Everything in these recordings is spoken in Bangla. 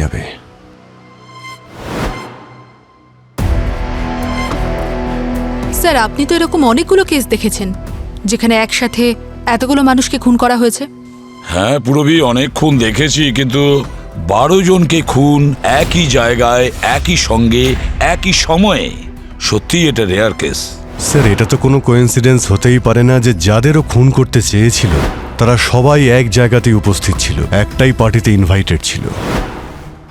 যাবে। স্যার, আপনি তো এরকম অনেকগুলো কেস দেখেছেন যেখানে একসাথে এতগুলো মানুষকে খুন করা হয়েছে। হ্যাঁ পুরবী, অনেক খুন দেখেছি, কিন্তু 12 জনকে খুন একই জায়গায়, একই সঙ্গে, একই সময়ে, সত্যি এটা রেয়ার কেস। স্যার, এটা তো কোনো কোইন্সিডেন্স হতেই পারে না যে যাদেরও খুন করতে চেয়েছিল তারা সবাই এক জায়গাতেই উপস্থিত ছিল, একটাই পার্টিতে ইনভাইটেড ছিল।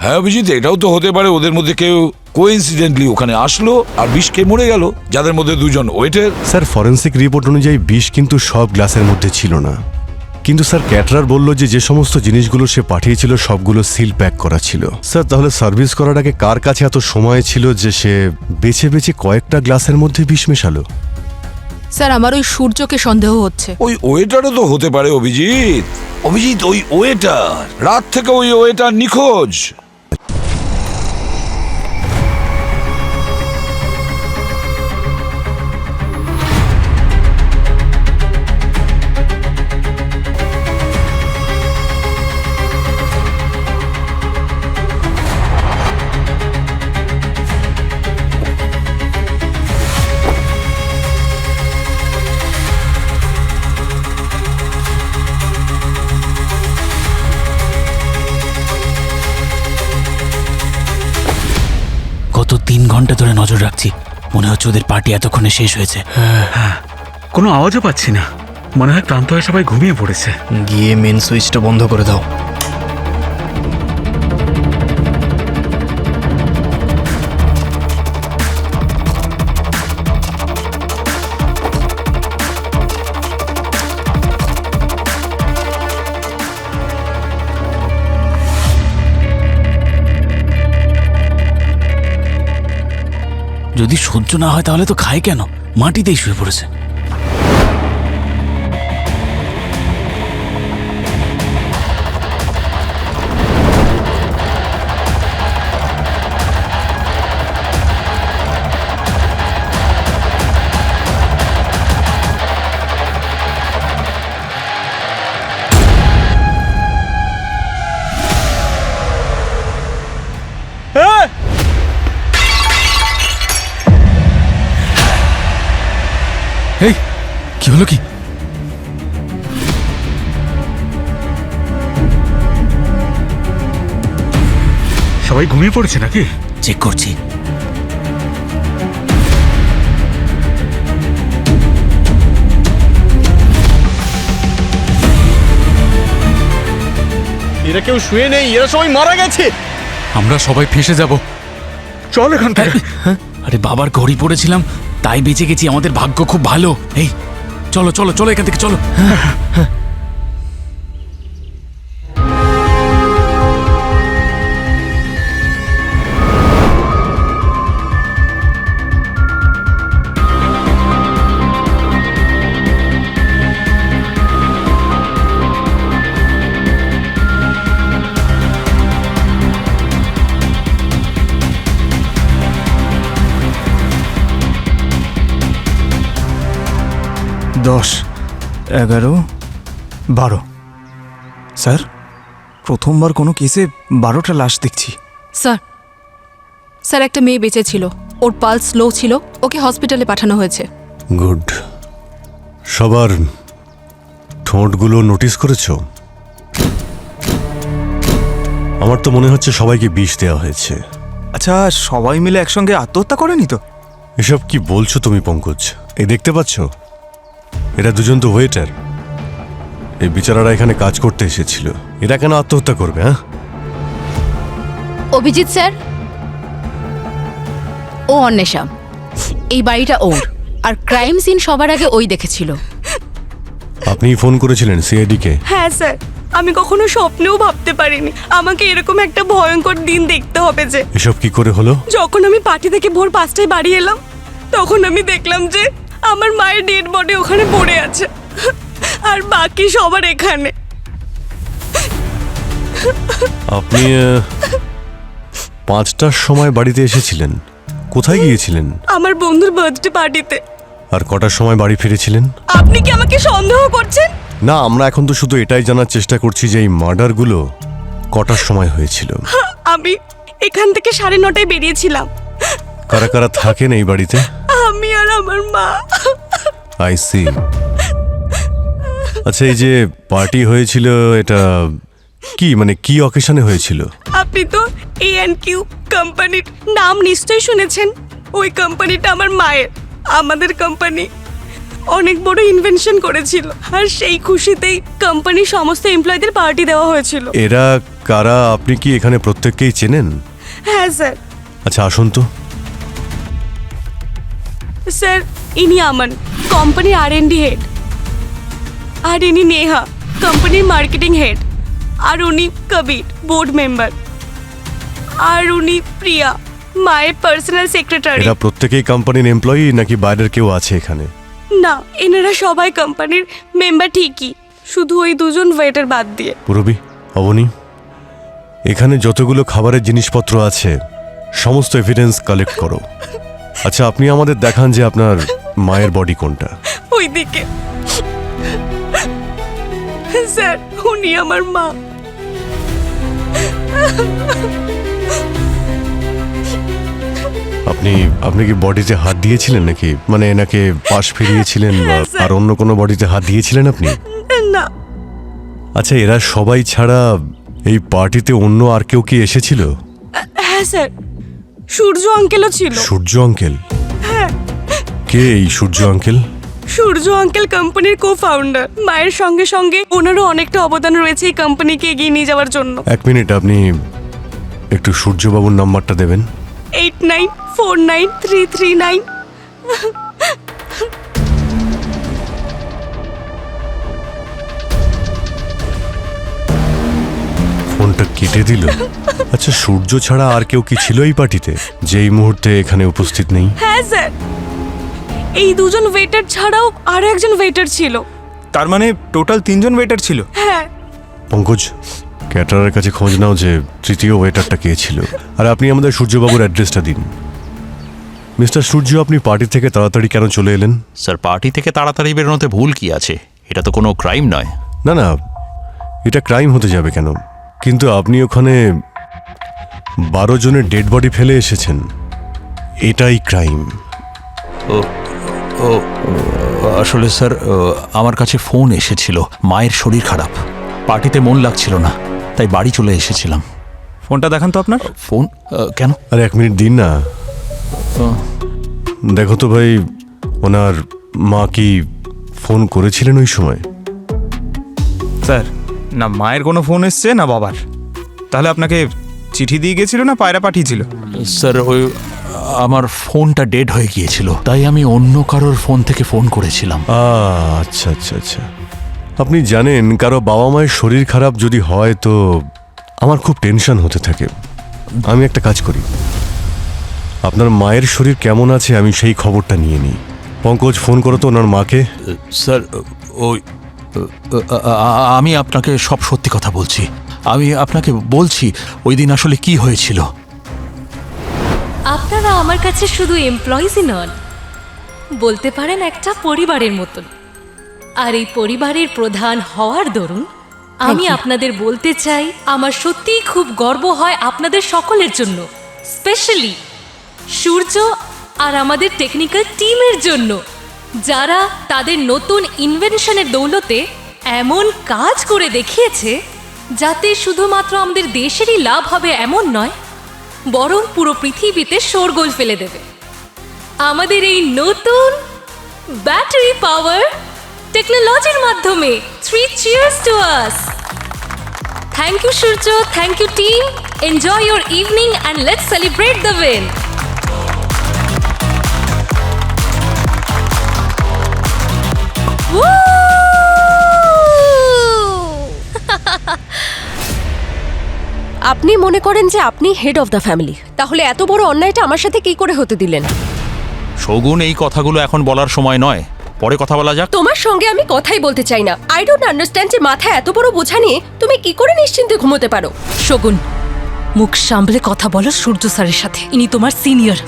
হ্যাঁ অভিজিৎ, এটাও তো হতে পারে ওদের মধ্যে কেউ কোইন্সিডেন্টলি ওখানে আসলো আর বিষ খেয়ে মরে গেল, যাদের মধ্যে 2 জন ওয়েটার। স্যার, ফরেন্সিক রিপোর্ট অনুযায়ী বিষ কিন্তু সব গ্লাসের মধ্যে ছিল না, কিন্তু স্যার ক্যাটারার বলল যে যে সমস্ত জিনিসগুলো সে পাঠিয়েছিল সবগুলো সিল প্যাক করা ছিল। স্যার, তাহলে সার্ভিস করার আগে কার কাছে এত সময় ছিল যে সে বেছে বেছে কয়েকটা গ্লাসের মধ্যে বিষ মেশালো? স্যার, আমার ওই সূর্যকে সন্দেহ হচ্ছে। ওই ওয়েটারও তো হতে পারে অভিজিৎ। অভিজিৎ, ওই ওয়েটার, রাত থেকে ওই ওয়েটার নিখোঁজ। গত 3 ঘন্টা ধরে নজর রাখছি, মনে হচ্ছে ওদের পার্টি এতক্ষণে শেষ হয়েছে। হ্যাঁ, কোনো আওয়াজও পাচ্ছি না, মনে হয় ক্লান্ত হয়ে সবাই ঘুমিয়ে পড়েছে। গিয়ে মেন সুইচটা বন্ধ করে দাও। যদি সহ্য না হয় তাহলে তো খায় কেন? মাটিতেই শুয়ে পড়েছে। এই কি হলো? কি সবাই ঘুমিয়ে পড়েছে নাকি? চেক করছি। এরা কেউ শুয়ে নেই, এরা সবাই মারা গেছে। আমরা সবাই ফেঁসে যাব, চল এখান থেকে। আরে বাবার ঘড়ি পড়েছিলাম, তাই বেঁচে গেছি। আমাদের ভাগ্য খুব ভালো। এই চলো চলো চলো, এখান থেকে চলো। দশ, 11, 12। স্যার, প্রথমবার কোনো কেসে 12টা লাশ দেখছি। স্যার, একটা মেয়ে বেঁচে ছিল, ওর পালস লো ছিল, ওকে হসপিটালে পাঠানো হয়েছে। গুড। সবার ঠোঁটগুলো নোটিস করেছো? আমার তো মনে হচ্ছে সবাইকে বিষ দেওয়া হয়েছে। আচ্ছা, সবাই মিলে একসঙ্গে আত্মহত্যা করেনি তো? এসব কি বলছো তুমি পঙ্কজ? এই দেখতে পাচ্ছ, এরা 2 জন তো ওয়েটার। এই বিচারারা এখানে কাজ করতে এসেছিল, এরা কেন আত্মহত্যা করবে? হ্যাঁ, অভিজিৎ স্যার, ও অন্বেষা, এই বাড়িটা ওর, আর ক্রাইম সিন সবার আগে ওই দেখেছিল। আপনি ফোন করেছিলেন সিআইডি কে? হ্যাঁ স্যার, আমি কখনো স্বপ্নেও ভাবতে পারিনি আমাকে এরকম একটা ভয়ঙ্কর দিন দেখতে হবে। যে এসব কি করে হলো? যখন আমি পার্টি থেকে ভোর 5টায় বাড়ি এলাম, তখন আমি দেখলাম যে আমার মায়ের ডেড বডি ওখানে পড়ে আছে, আর বাকি সবার এখানে। আপনি 5টার সময় বাড়িতে এসেছিলেন, কোথায় গিয়েছিলেন? আমার বন্ধুর বার্থডে পার্টিতে। আর কটার সময় বাড়ি ফিরেছিলেন? আপনি কি আমাকে সন্দেহ করছেন? না, আমরা এখন তো শুধু এটাই জানার চেষ্টা করছি যে এই মার্ডারগুলো কটার সময় হয়েছিল? আমি এখান থেকে 9:30টায় বেরিয়েছিলাম। কারা কারা থাকেন এই বাড়িতে? আমি আর আমার মা। I see. আচ্ছা, এই যে পার্টি হয়েছিল এটা কি মানে কি অকেশনে হয়েছিল? আপনি তো A&Q কোম্পানির নাম নিশ্চয়ই শুনেছেন। ওই কোম্পানিটা আমার মায়ের। আমাদের কোম্পানি অনেক বড় ইনভেনশন করেছিল, আর সেই খুশিতেই কোম্পানির সমস্ত এমপ্লয়ীদের পার্টি দেওয়া হয়েছিল। এরা কারা? আপনি কি এখানে প্রত্যেককেই চেনেন? হ্যাঁ স্যার। আচ্ছা, আসুন তো। স্যার, ইনি আমান, কোম্পানির R&D হেড। আর ইনি নেহা, কোম্পানির মার্কেটিং হেড। আর উনি কবির, বোর্ড মেম্বার। আর উনি প্রিয়া, মায়ের পার্সোনাল সেক্রেটারি। এরা প্রত্যেকেই কোম্পানির এমপ্লয়ি নাকি বাইরের কেউ আছে এখানে? না, এনারা সবাই কোম্পানির মেম্বার ঠিকই, শুধু ওই দুজন ওয়েটার বাদ দিয়ে। পুরবী, অবনী, এখানে যতগুলো খাবারের জিনিসপত্র আছে সমস্ত এভিডেন্স কালেক্ট করো। আচ্ছা, আপনি আমাদের দেখান যে আপনার মায়ের বডি কোনটা। ওইদিকে। স্যার, উনি আমার মা। আপনি কি বডিতে হাত দিয়েছিলেন নাকি? মানে এনাকে পাশ ফিরিয়েছিলেন বা হ্যাঁ, স্যার। আর অন্য কোনো বডিতে হাত দিয়েছিলেন আপনি? না। আচ্ছা, এরা সবাই ছাড়া এই পার্টিতে অন্য আর কেউ কি এসেছিল? হ্যাঁ স্যার, সূর্য আঙ্কেলও ছিল। সূর্য আঙ্কেল? হ্যাঁ। কে এই সূর্য আঙ্কেল? সূর্য আঙ্কেল কোম্পানির কো-ফাউন্ডার। মায়ের সঙ্গে সঙ্গে ওনারও অনেকটা অবদান রয়েছে এই কোম্পানিকে এগিয়ে নিয়ে যাওয়ার জন্য। এক মিনিট, আপনি একটু সূর্যবাবুর নাম্বারটা দেবেন? 89493339। ফোনটা কেটে দিল। আচ্ছা, সূর্য ছাড়া আর কেউ কি ছিল এই পার্টিতে যে এই মুহূর্তে এখানে উপস্থিত নেই? হ্যাঁ স্যার, এই দুজন ওয়েটার ছাড়াও আরো একজন ওয়েটার ছিল। তার মানে টোটাল 3জন ওয়েটার ছিল। হ্যাঁ। পঙ্কজ, ক্যাটারের কাছে খোঁজ নাও যে তৃতীয় ওয়েটারটা কে ছিল। আর আপনি আমাদের সূর্যবাবুর অ্যাড্রেসটা দিন। মিস্টার সূর্য, আপনি পার্টি থেকে তাড়াতাড়ি কেন চলে এলেন? স্যার, পার্টি থেকে তাড়াতাড়ি বেরোনোতে ভুল কি আছে? এটা তো কোনো ক্রাইম নয়। না না, এটা ক্রাইম হতে যাবে কেন? কিন্তু আপনি ওখানে 12 জনের ডেড বডি ফেলে এসেছেন, এটাই ক্রাইম। আসলে স্যার, আমার কাছে ফোন এসেছিল। মায়ের শরীর খারাপ, পার্টিতে মন লাগছিল না, তাই বাড়ি চলে এসেছিলাম। ফোনটা দেখান তো আপনার। ফোন কেন? আরে এক মিনিট দিন না। দেখো তো ভাই, ওনার মা কি ফোন করেছিলেন ওই সময়? স্যার, না মায়ের কোনো ফোন এসছে না বাবার। তাহলে আপনাকে চিঠি দিয়ে গেছিল না পায়রা পাঠিয়েছিল? স্যার, ওই আমার ফোনটা ডেড হয়ে গিয়েছিল, তাই আমি অন্য কারোর ফোন থেকে ফোন করেছিলাম। আচ্ছা আচ্ছা আচ্ছা। আপনি জানেন, কারো বাবা মায়ের শরীর খারাপ যদি হয় তো আমার খুব টেনশন হতে থাকে। আমি একটা কাজ করি, আপনার মায়ের শরীর কেমন আছে আমি সেই খবরটা নিয়ে নিই। পঙ্কজ, ফোন করো তো ওনার মাকে। স্যার, ওই আমি আপনাকে সব সত্যি কথা বলছি। আমি আপনাকে বলছি ওই দিন আসলে কি হয়েছিল। আপনারা আমার কাছে শুধু এমপ্লয়িজই নন, বলতে পারেন একটা পরিবারের মতন। আর এই পরিবারের প্রধান হওয়ার দরুন আমি আপনাদের বলতে চাই, আমার সত্যিই খুব গর্ব হয় আপনাদের সকলের জন্য, স্পেশালি সূর্য আর আমাদের টেকনিক্যাল টিমের জন্য, যারা তাদের নতুন ইনভেনশনের দৌলতে এমন কাজ করে দেখিয়েছে যাতে শুধুমাত্র আমাদের দেশেরই লাভ হবে এমন নয়, বরং পুরো পৃথিবীতে শোরগোল ফেলে দেবে। আমাদের এই নতুন ব্যাটারি পাওয়ার টেকনোলজির মাধ্যমে 3 cheers to us! Thank you Surya, thank you team. Enjoy your evening and let's celebrate the win. Woo! আপনি মনে করেন যে আপনি হেড অফ দ্য ফ্যামিলি, তাহলে এত বড় অন্যায়টা আমার সাথে কি করে হতে দিলেন? শগুন, এই কথাগুলো এখন বলার সময় নয়, পরে কথা বলা যাক। তোমার সঙ্গে আমি কথাই বলতে চাই না। আই ডোন্ট আন্ডারস্ট্যান্ড যে মাথায় এত বড় বোঝা নিয়ে তুমি কি করে নিশ্চিন্তে ঘুমোতে পারো। শগুন, মুখ সামলে কথা বলো সূর্য স্যারের সাথে, ইনি তোমার সিনিয়র।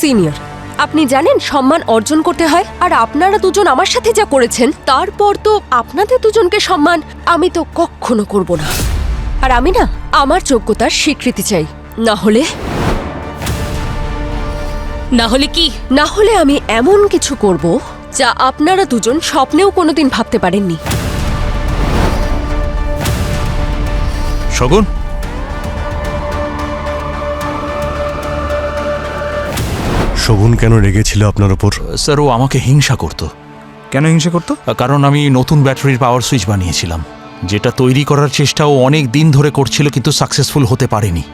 সিনিয়র? আপনি জানেন সম্মান অর্জন করতে হয়, আর আপনারা দুজন আমার সাথে যা করেছেন তারপর তো আপনাদের দুজনকে সম্মান আমি তো কখনো করব না। আর আমি না আমার যোগ্যতার স্বীকৃতি চাই, না হলে কি? না হলে আমি এমন কিছু করব যা আপনারা দুজন স্বপ্নেও কোনোদিন ভাবতে পারেননি। শগুন, শগুন কেন রেগেছিল আপনার ওপর? স্যার ও আমাকে হিংসা করত। কেন হিংসা করতো? কারণ আমি নতুন ব্যাটারির পাওয়ার সুইচ বানিয়েছিলাম, যেটা তৈরি করার চেষ্টা ও অনেক দিন ধরে করছিল কিন্তু সাকসেসফুল হতে পারেনি।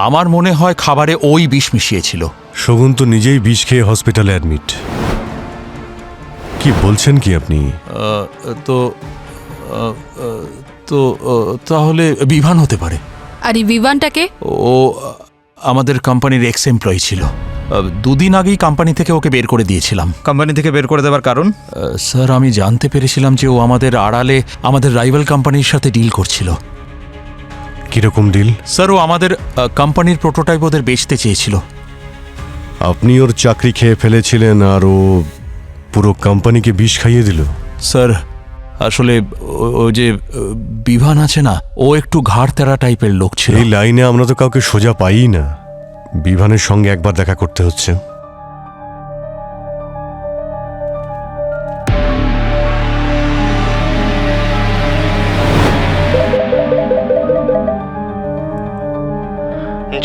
আমার মনে হয় খাবারে ওই বিষ মিশিয়েছিল। শগুন তো নিজেই বিষ খেয়ে হসপিটালে অ্যাডমিট। কি বলছেন কি আপনি? তো আহ, আহ, তো তাহলে বিভান হতে পারে। আর এই বিভানটাকে? ও আমাদের কোম্পানির এক্স এমপ্লয়ি ছিল। 2 দিন আগেই কোম্পানি থেকে ওকে বের করে দিয়েছিলাম। কোম্পানি থেকে বের করে দেওয়ার কারণ? স্যার আমি জানতে পেরেছিলাম যে ও আমাদের আড়ালে আমাদের রাইভাল কোম্পানির সাথে ডিল করছিল। কিরকম ডিল? স্যার ও আমাদের কোম্পানির প্রোটোটাইপ ওদের বেচতে চেয়েছিল। আপনি ওর চাকরি খেয়ে ফেলেছিলেন আর ও পুরো কোম্পানিকে বিষ খাইয়ে দিল? স্যার আসলে ও যে বিভান আছে না, ও একটু ঘাড় তেরা টাইপের লোক ছিল। এই লাইনে আমরা তো কাউকে সোজা পাই না। বিভানের সঙ্গে একবার দেখা করতে হচ্ছে।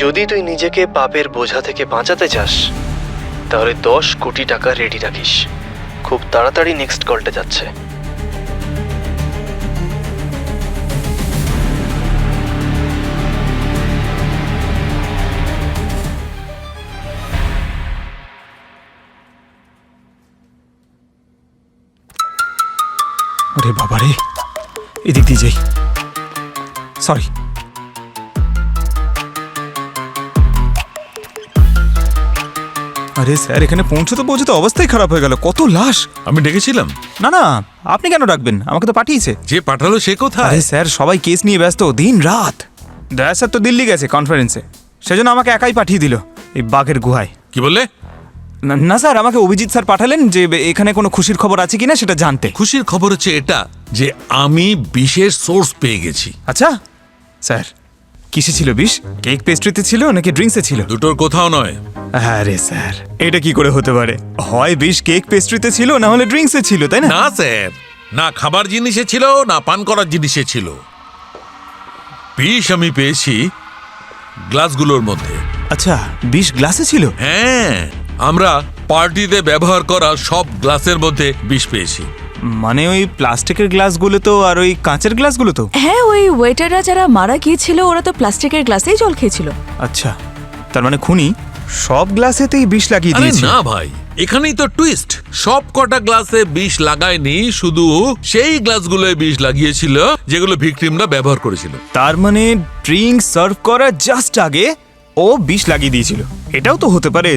যদি তুই নিজেকে পাপের বোঝা থেকে বাঁচাতে চাস তাহলে 10 কোটি টাকা রেডি রাখিস। খুব তাড়াতাড়ি নেক্সট কলটা যাচ্ছে। আরে বাবা রে, এদিক দিয়ে যাই। সরি। আরে স্যার, এখানে পৌঁছতে অবস্থাই খারাপ হয়ে গেল। কত লাশ! আমি ডেকেছিলাম। না না, আপনি কেন ডাকবেন? আমাকে তো পাঠিয়েছে। যে পাঠালো সে কোথায়? আরে স্যার, সবাই কেস নিয়ে ব্যস্ত দিন রাত। দয়া স্যার তো দিল্লি গেছে কনফারেন্সে, সেজন্য আমাকে একাই পাঠিয়ে দিল এই বাঘের গুহায়। কি বললে? না স্যার, আমাকে অভিজিৎ স্যার পাঠালেন যে এখানে কোনো খুশির খবর আছে কিনা সেটা জানতে। খুশির খবর হচ্ছে এটা যে আমি বিশেষ সোর্স পেয়ে গেছি। আচ্ছা স্যার, কিসে ছিল বিষ? কেক পেস্ট্রিতে ছিল নাকি ড্রিঙ্কসে ছিল? দুটোর কোথাও নয়। আরে স্যার, এটা কি করে হতে পারে? হয় বিষ কেক পেস্ট্রিতে ছিল, না হলে ড্রিঙ্কসে ছিল, তাই না? না স্যার, না খাবার জিনিসে ছিল না পান করার জিনিসে ছিল। বিষ আমি পেয়েছি গ্লাসগুলোর মধ্যে। আচ্ছা, বিষ গ্লাসে ছিল? হ্যাঁ, আমরা পার্টিতে ব্যবহার করা সব গ্লাসের মধ্যে বিষ পেয়েছি। মানে ওই প্লাস্টিকের গ্লাসগুলো তো, আর ওই কাঁচের গ্লাসগুলো তো? হ্যাঁ, ওই ওয়েটাররা যারা মারা গিয়েছিল ওরা তো প্লাস্টিকের গ্লাসেই জল খেয়েছিল। আচ্ছা, তার মানে খুনি সব গ্লাসেতেই বিষ লাগিয়ে আরে দিয়েছে? না ভাই, এখানেই তো টুইস্ট। সব কটা গ্লাসে বিষ লাগায়নি, শুধু সেই গ্লাসগুলোয় বিষ লাগিয়েছিল যেগুলো ভিকটিমরা ব্যবহার করেছিল। তার মানে ড্রিঙ্ক সার্ভ করার জাস্ট আগে ও বিষ লাগিয়ে দিয়েছিল। এটাও তো হতে পারে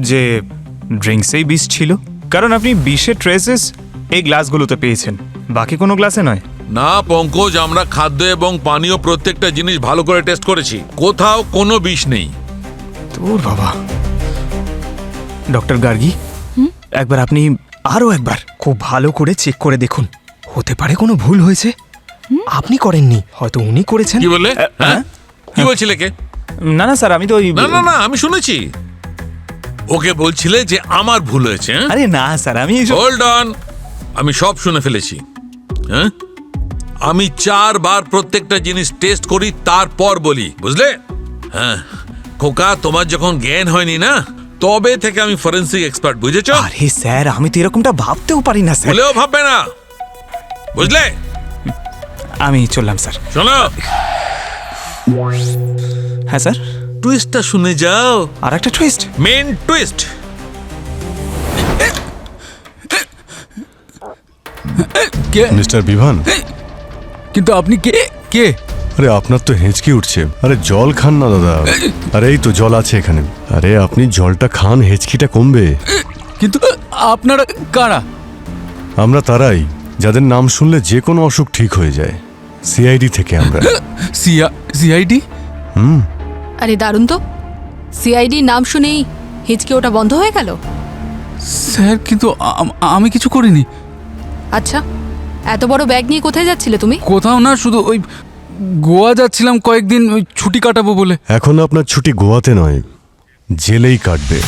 যে ড্রিঙ্কসেই বিষ ছিল, কারণ আপনি বিষের ট্রেসেস এই গ্লাসগুলোতে পেয়েছেন, বাকি কোনো গ্লাসে নয়। না পঙ্কজ, আমরা খাদ্য এবং পানীয় প্রত্যেকটা জিনিস ভালো করে টেস্ট করেছি, কোথাও কোনো বিষ নেই। তোর বাবা। ডক্টর গার্গী, একবার আপনি আরো একবার খুব ভালো করে চেক করে দেখুন। হতে পারে কোনো ভুল হয়েছে। আপনি করেননি, হয়তো উনি করেছেন। কি বললে? হ্যাঁ, কি বলছিলে কে? না না স্যার, আমি তো না না না, আমি শুনেছি। ওকে বলছিলে যে আমার ভুল হয়েছে। আরে না স্যার, আমি হোল্ড অন, আমি সব শুনে ফেলেছি। হ্যাঁ, আমি 4 বার প্রত্যেকটা জিনিস টেস্ট করি, তারপর বলি, বুঝলে? হ্যাঁ খোকা, তোমার যখন জ্ঞান হয়নি না, তবে থেকে আমি ফরেন্সিক এক্সপার্ট, বুঝেছো? আরে স্যার, আমি তো এরকমটা ভাবতেও পারি না স্যার। বলেও ভাববে না, বুঝলে? আমি চললাম স্যার। শোনো, হ্যাঁ স্যার, টুইস্টটা শুনে যাও। আর একটা twist? Main twist. Mister Bibhan, কিন্তু আপনি কে? কে? আরে আপনার তো হেঁচকি উঠছে। আরে জল খান না দাদা। আরে এই তো জল আছে এখানে। আরে আপনি জলটা খান, হেঁচকিটা কমবে। কিন্তু আপনারা কারা? আমরা তারাই যাদের নাম শুনলে যে কোনো অসুখ ঠিক হয়ে যায়। সিআইডি থেকে আমরা। সিআইডি? আরে দারুণ তো, সিআইডি নাম শুনেই হিচকে ওটা বন্ধ হয়ে গেল। স্যার, কিন্তু আমি কিছু করিনি। আচ্ছা, এত বড় ব্যাগ নিয়ে কোথায় যাচ্ছিলে তুমি? কোথাও না, শুধু ওই গোয়া যাচ্ছিলাম কয়েকদিন ওই ছুটি কাটাবো বলে। এখন আপনার ছুটি গোয়াতে নয়, জেলেই কাটবে।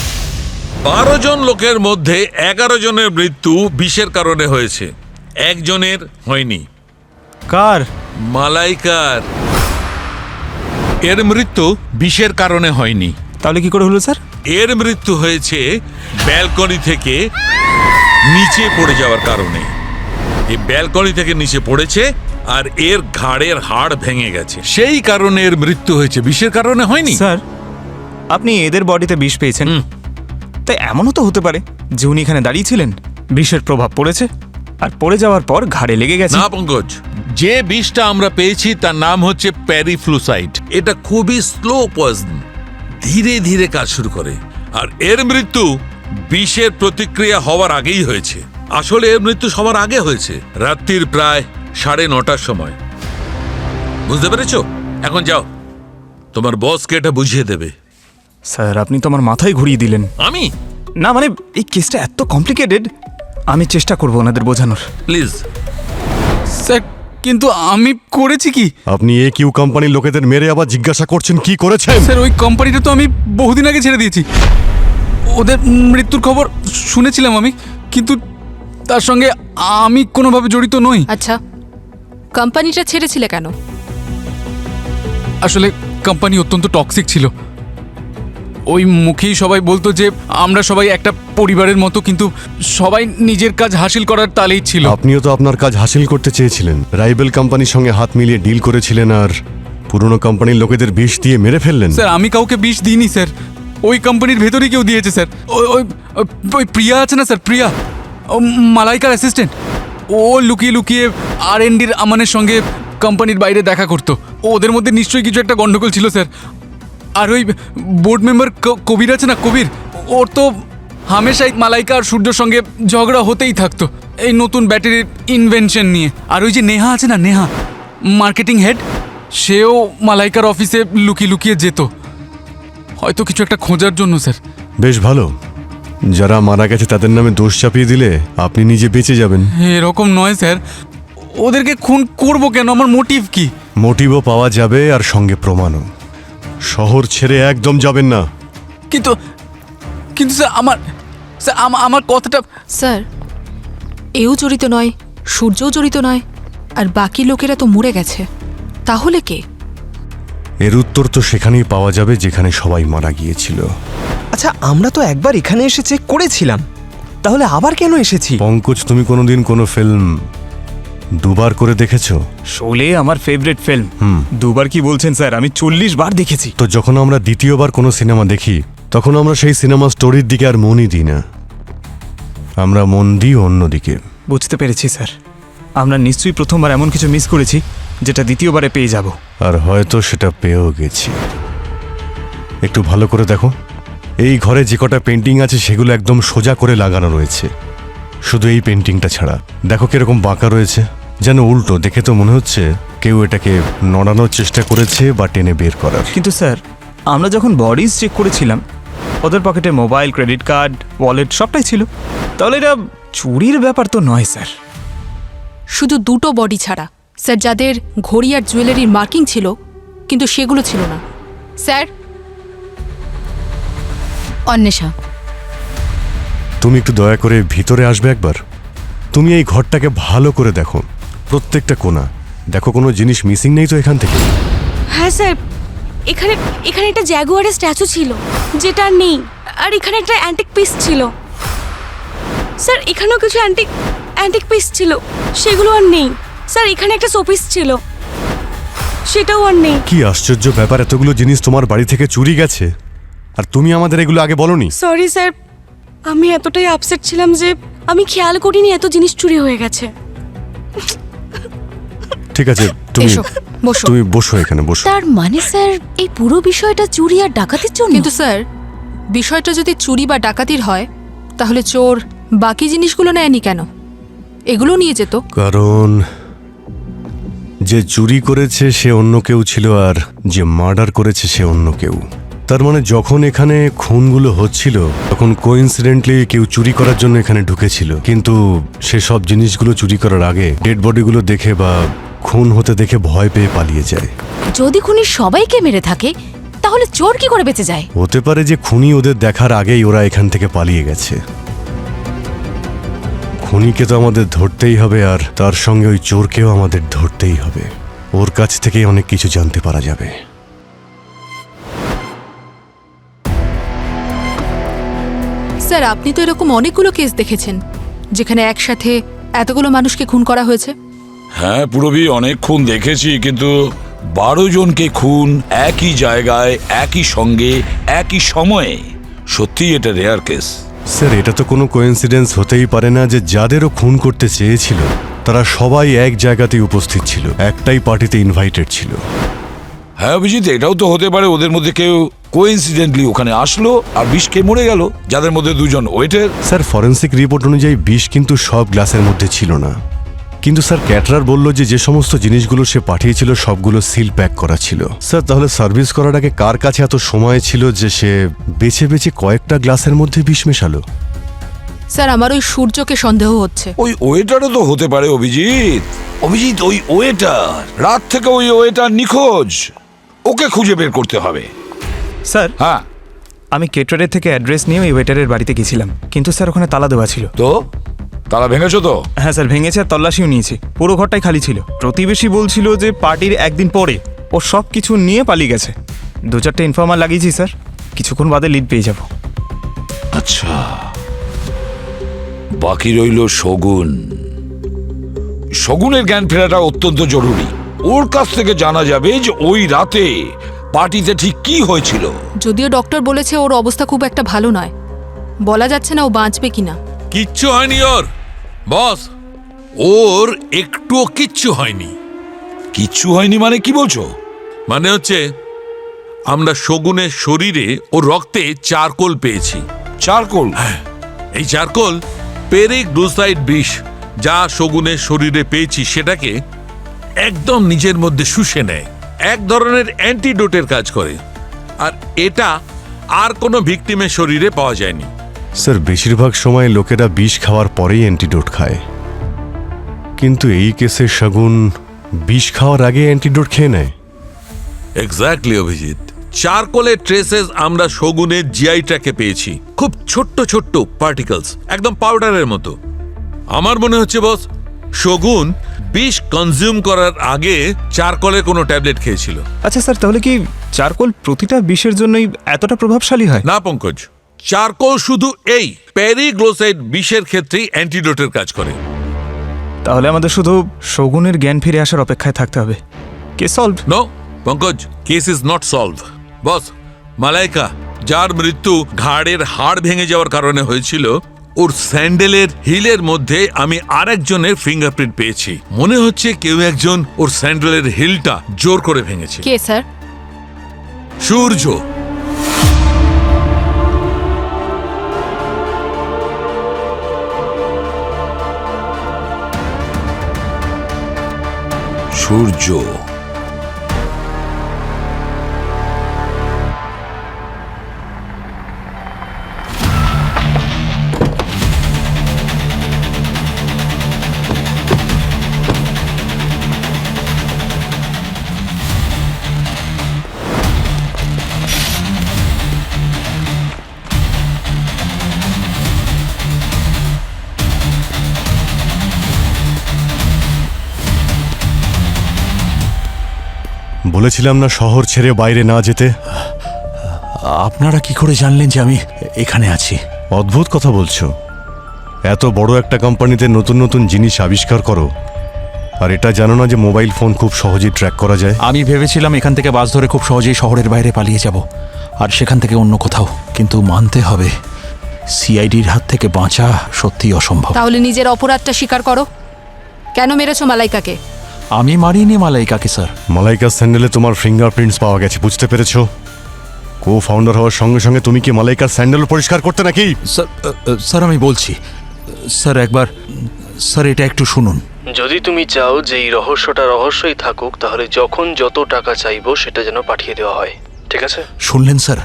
12 জন লোকের মধ্যে 11 জনের মৃত্যু বিষের কারণে হয়েছে, একজনের হয়নি। কার? মালাইকার। এর মৃত্যু বিষের কারণে হয়নি। তাহলে কি করে হলো স্যার? এর মৃত্যু হয়েছে ব্যালকনি থেকে নিচে পড়ে যাওয়ার কারণে। এই ব্যালকনি থেকে নিচে পড়েছে আর এর ঘাড়ের হাড় ভেঙে গেছে, সেই কারণে এর মৃত্যু হয়েছে, বিষের কারণে হয়নি। স্যার, আপনি এদের বডিতে বিষ পেয়েছেন, তাই এমনও তো হতে পারে যে উনি এখানে দাঁড়িয়েছিলেন, বিষের প্রভাব পড়েছে আর পড়ে যাওয়ার পর ঘাড়ে লেগে গেছে। না পঙ্কজ, যে বিষটা আমরা পেয়েছি তার নাম হচ্ছে প্যারিফ্লুসাইড। এটা খুবই স্লো পয়জন, ধীরে ধীরে কাজ শুরু করে। আর এর মৃত্যু বিষের প্রতিক্রিয়া হওয়ার আগেই হয়েছে। আসলে এর মৃত্যু সবার আগে হয়েছে, রাত্রির প্রায় 9:30টার সময়। বুঝতে পেরেছো? এখন যাও, তোমার বসকে এটা বুঝিয়ে দেবে। স্যার, আপনি তো আমার মাথায় ঘুরিয়ে দিলেন। আমি না মানে এই কেসটা এত কমপ্লিকেটেড, আমি চেষ্টা করবো ওনাদের বোঝানোর। প্লিজ। স্যার কিন্তু আমি করেছি কি? আপনি এ কিউ কোম্পানির লোকেদের মেরে আবার জিজ্ঞাসা করছেন কি করেছেন? স্যার ওই কোম্পানিটা তো আমি বহুদিন আগে ছেড়ে দিয়েছি। ওদের মৃত্যুর খবর শুনেছিলাম আমি, কিন্তু তার সঙ্গে আমি কোনোভাবে জড়িত নই। আচ্ছা, কোম্পানিটা ছেড়েছিলে কেন? আসলে কোম্পানি অত্যন্ত টক্সিক ছিল। ওই মুখেই সবাই বলতো যে আমরা সবাই একটা পরিবারের মতো, কিন্তু সবাই নিজের কাজ হাসিল করার তালেই ছিল। আপনিও তো আপনার কাজ হাসিল করতে চেয়েছিলেন, রাইভেল কোম্পানির সঙ্গে হাত মিলিয়ে ডিল করেছিলেন আর পুরনো কোম্পানির লোকেদের বিষ দিয়ে মেরে ফেললেন। স্যার আমি কাউকে বিষ দিইনি স্যার, ওই কোম্পানির ভেতরেই কেউ দিয়েছে স্যার। ওই ওই ওই প্রিয়া আছে না স্যার, প্রিয়া, ও মালাইকার অ্যাসিস্ট্যান্ট, ও লুকিয়ে লুকিয়ে R&Dর আমানের সঙ্গে কোম্পানির বাইরে দেখা করতো। ওদের মধ্যে নিশ্চয়ই কিছু একটা গন্ডগোল ছিল স্যার। আর ওই বোর্ড মেম্বার কবির আছে না, কবির, ওর তো হামেশাই মালাইকা আর সূর্যর সঙ্গে ঝগড়া হতেই থাকতো এই নতুন ব্যাটারির ইনভেনশন নিয়ে। আর ওই যে নেহা আছে না, নেহা মার্কেটিং হেড, সেও মালাইকার অফিসে লুকিয়ে লুকিয়ে যেত, হয়তো কিছু একটা খোঁজার জন্য স্যার। বেশ ভালো, যারা মারা গেছে তাদের নামে দোষ চাপিয়ে দিলে আপনি নিজে বেঁচে যাবেন। এরকম নয় স্যার, ওদেরকে খুন করব কেন? আমার মোটিভ কি? মোটিভও পাওয়া যাবে আর সঙ্গে প্রমাণও। শহর ছেড়ে একদম যাবেন না। কিন্তু কিন্তু স্যার আমার কথাটা। স্যার, এও জড়িত নয়, সূর্যও জড়িত নয়, আর বাকি লোকেরা তো মরে গেছে, তাহলে কে? এর উত্তর তো সেখানেই পাওয়া যাবে যেখানে সবাই মারা গিয়েছিল। আচ্ছা, আমরা তো একবার এখানে এসে চেক করেছিলাম, তাহলে আবার কেন এসেছি? পঙ্কজ, তুমি কোনোদিন কোনো ফিল্ম দুবার করে দেখেছো? শোলে আমার ফেভারিট ফিল্ম। দুবার কি বলছেন স্যার, আমি 40 বার দেখেছি। তো যখন আমরা দ্বিতীয়বার কোনো সিনেমা দেখি তখন আমরা সেই সিনেমা স্টোরির দিকে আর মনই দিই না, আমরা মন দিই অন্যদিকে। বুঝতে পেরেছি স্যার, আমরা নিশ্চয়ই প্রথমবার এমন কিছু মিস করেছি যেটা দ্বিতীয়বারে পেয়ে যাব। আর হয়তো সেটা পেয়েও গেছি। একটু ভালো করে দেখো, এই ঘরে যে কটা পেন্টিং আছে সেগুলো একদম সোজা করে লাগানো রয়েছে, শুধু এই পেন্টিংটা ছাড়া। দেখো কিরকম বাঁকা রয়েছে, যেন উল্টো। দেখে তো মনে হচ্ছে কেউ এটাকে নড়ানোর চেষ্টা করেছে বা টেনে বের করার। কিন্তু স্যার, আমরা যখন বডিজ চেক করেছিলাম ওদের পকেটে মোবাইল, ক্রেডিট কার্ড, ওয়ালেট সবটাই ছিল, তাহলে এটা চুরির ব্যাপার তো নয় স্যার। শুধু দুটো বডি ছাড়া স্যার, যাদের ঘড়ি আর জুয়েলারির মার্কিং ছিল কিন্তু সেগুলো ছিল না স্যার। অন্বেষা, তুমি একটু দয়া করে ভিতরে আসবে একবার। তুমি এই ঘরটাকে ভালো করে দেখো, প্রত্যেকটা কোণা দেখো, কোনো জিনিস মিসিং নেই তো এখান থেকে? হ্যাঁ স্যার, এখানে এখানে একটা জ্যাগুয়ারের স্ট্যাচু ছিল যেটা আর নেই, আর এখানে একটা অ্যান্টিক পিস ছিল স্যার। এখানেও কিছু অ্যান্টিক পিস ছিল, সেগুলো আর নেই স্যার। এখানে একটা শোপিস ছিল, সেটাও আর নেই। কি আশ্চর্য ব্যাপার, এতগুলো জিনিস তোমার বাড়ি থেকে চুরি গেছে আর তুমি আমাদের এগুলো আগে বলনি। সরি স্যার, আমি এতটাই আপসেট ছিলাম যে আমি খেয়াল করিনি এত জিনিস চুরি হয়ে গেছে। ঠিক আছে, এসো, বসো। তুমি বসো, এখানে বসো। তার মানে স্যার এই পুরো বিষয়টা চুরি আর ডাকাতির জন্য? কিন্তু স্যার, বিষয়টা যদি চুরি বা ডাকাতির হয় তাহলে চোর বাকি জিনিসগুলো নেয়নি কেন? এগুলো নিয়ে যেত। কারণ যে চুরি করেছে সে অন্য কেউ ছিল আর যে মার্ডার করেছে সে অন্য কেউ। তার মানে যখন এখানে খুনগুলো হচ্ছিল তখন কোইন্সিডেন্টলি কেউ চুরি করার জন্য এখানে ঢুকেছিল, কিন্তু সে সব জিনিসগুলো চুরি করার আগে ডেড বডিগুলো দেখে বা খুন হতে দেখে ভয় পেয়ে পালিয়ে যায়। যদি খুনি সবাইকে মেরে থাকে তাহলে চোর কি করে বেঁচে যায়? হতে পারে যে খুনি ওদের দেখার আগেই ওরা এখান থেকে পালিয়ে গেছে। খুনিকে তো আমাদের ধরতেই হবে, আর তার সঙ্গে ওই চোরকেও আমাদের ধরতেই হবে। ওর কাছ থেকেই অনেক কিছু জানতে পারা যাবে। স্যার, আপনি তো এরকম অনেকগুলো কেস দেখেছেন যেখানে একসাথে এতগুলো মানুষকে খুন করা হয়েছে। হ্যাঁ পুরবি, অনেক খুন দেখেছি, কিন্তু 12 জনকে খুন একই জায়গায়, একই সঙ্গে, একই সময়ে, সত্যি এটা রেয়ার কেস। স্যার, এটা তো কোনো কোইন্সিডেন্স হতেই পারে না যে যাদেরও খুন করতে চেয়েছিল তারা সবাই এক জায়গাতেই উপস্থিত ছিল, একটাই পার্টিতে ইনভাইটেড ছিল। হ্যাঁ অভিজিৎ, এটাও তো হতে পারে ওদের মধ্যে কেউ কোইন্সিডেন্টলি ওখানে আসলো আর বিষ খেয়ে মরে গেল, যাদের মধ্যে 2 জন ওয়েটার। স্যার, ফরেন্সিক রিপোর্ট অনুযায়ী বিষ কিন্তু সব গ্লাসের মধ্যে ছিল না। কিন্তু স্যার, ক্যাটারার বলল যে যে সমস্ত জিনিসগুলো সে পাঠিয়েছিল সবগুলো সিল প্যাক করা ছিল। স্যার, তাহলে সার্ভিস করার আগে কার কাছে এত সময় ছিল যে সে বেছে বেছে কয়েকটা গ্লাসের মধ্যে বিষ মেশালো? স্যার, আমার ওই সূর্যকে সন্দেহ হচ্ছে। ওই ওয়েটারও তো হতে পারে অভিজিৎ। অভিজিৎ, ওই ওয়েটার, রাত থেকে ওই ওয়েটার নিখোঁজ, ওকে খুঁজে বের করতে হবে। স্যার, হ্যাঁ আমি কেটারের থেকে অ্যাড্রেস নিয়ে ওই ওয়েটারের বাড়িতে গেছিলাম, কিন্তু স্যার ওখানে তালা দেওয়া ছিল। তো তালা ভেঙেছো তো? হ্যাঁ স্যার, ভেঙেছে আর তল্লাশিও নিয়েছি, পুরো ঘরটাই খালি ছিল। প্রতিবেশী বলছিল যে পার্টির একদিন পরে ও সব কিছু নিয়ে পালিয়ে গেছে। 2-4টে ইনফর্মার লাগিয়েছি স্যার, কিছুক্ষণ বাদে লিড পেয়ে যাব। আচ্ছা, বাকি রইল শগুন। শগুনের জ্ঞান ফেরাটা অত্যন্ত জরুরি। ওর কাছ থেকে জানা যাবে যে ওই রাতে পার্টিতে ঠিক কি হয়েছিল। যদিও ডক্টর বলেছে ওর অবস্থা খুব একটা ভালো নয়, বলা যাচ্ছে না ও বাঁচবে কিনা। কিচ্ছু হয়নি ওর বস, ওর একটুও কিচ্ছু হয়নি। কিচ্ছু হয়নি মানে কি বলছো? মানে হচ্ছে আমরা শগুনের শরীরে ও রক্তে চারকোল পেয়েছি। চারকোল? এই চারকোল পেরিগ্লুসাইড বিষ, যা শগুনের শরীরে পেয়েছি সেটাকে একদম নিজের মধ্যে শুষে নেয়, এক ধরনের অ্যান্টিডোটের কাজ করে। আর এটা আর কোনো ভিকটিমের শরীরে পাওয়া যায়নি। স্যার, বেশিরভাগ সময় লোকেরা বিষ খাওয়ার পরেই অ্যান্টিডোট খায়, কিন্তু এই কেসে শগুন বিষ খাওয়ার আগে অ্যান্টিডোট খেয়ে নেয়। এক্স্যাক্টলি অভিজিৎ, চারকোলের ট্রেসেস আমরা শগুনের জিআই ট্র্যাকে পেয়েছি, খুব ছোট্ট ছোট্ট পার্টিকলস, একদম পাউডারের মতো। আমার মনে হচ্ছে বস, শগুন বিষ কনজিউম করার আগে চারকোলের কোনো ট্যাবলেট খেয়েছিল। আচ্ছা স্যার, তাহলে কি চারকোল প্রতিটা বিষের জন্যই এতটা প্রভাবশালী হয়? না পঙ্কজ, চারকোল শুধু এই পেরিগ্লোসাইড বিষের ক্ষেত্রেই অ্যান্টিডোটের কাজ করে। তাহলে আমাদের শুধু শগুনের জ্ঞান ফিরে আসার অপেক্ষায় থাকতে হবে। Case solve? No Pankaj, case is not solve. Boss, Malaika, যার মৃত্যু ঘাড়ের হাড় ভেঙে যাওয়ার কারণে হয়েছিল, ওর স্যান্ডেলের হিলের মধ্যে আমি আরেকজনের ফিঙ্গারপ্রিন্ট পেয়েছি। মনে হচ্ছে কেউ একজন ওর স্যান্ডেলের হিলটা জোর করে ভেঙেছে। কে স্যার? সূর্য। সূর্য? বলেছিলাম না শহর ছেড়ে বাইরে না যেতে। আপনারা কি করে জানলেন যে আমি এখানে আছি? অদ্ভুত কথা বলছো। এত বড় একটা কোম্পানিতে নতুন নতুন জিনিস আবিষ্কার করো, আর এটা জানো না যে মোবাইল ফোন খুব সহজেই ট্র্যাক করা যায়? আমি ভেবেছিলাম এখান থেকে বাস ধরে খুব সহজেই শহরের বাইরে পালিয়ে যাব, আর সেখান থেকে অন্য কোথাও। কিন্তু মানতে হবে, সিআইডির হাত থেকে বাঁচা সত্যিই অসম্ভব। তাহলে নিজের অপরাধটা স্বীকার করো। কেন মেরেছো মালাইকাকে? আমি মারিনি মালাইকাকে স্যার। মালাইকার স্যান্ডেলে তোমার ফিঙ্গারপ্রিন্টস পাওয়া গেছে, বুঝতে পেরেছো? কো ফাউন্ডার হওয়ার সঙ্গে সঙ্গে তুমি কি মালাইকার স্যান্ডেল পরিষ্কার করতে নাকি? স্যার আমি বলছি স্যার, একবার স্যার এটা একটু শুনুন। যদি তুমি চাও যে এই রহস্যটা রহস্যই থাকুক, তাহলে যখন যত টাকা চাইবো সেটা যেন পাঠিয়ে দেওয়া হয়, ঠিক আছে? শুনলেন স্যার,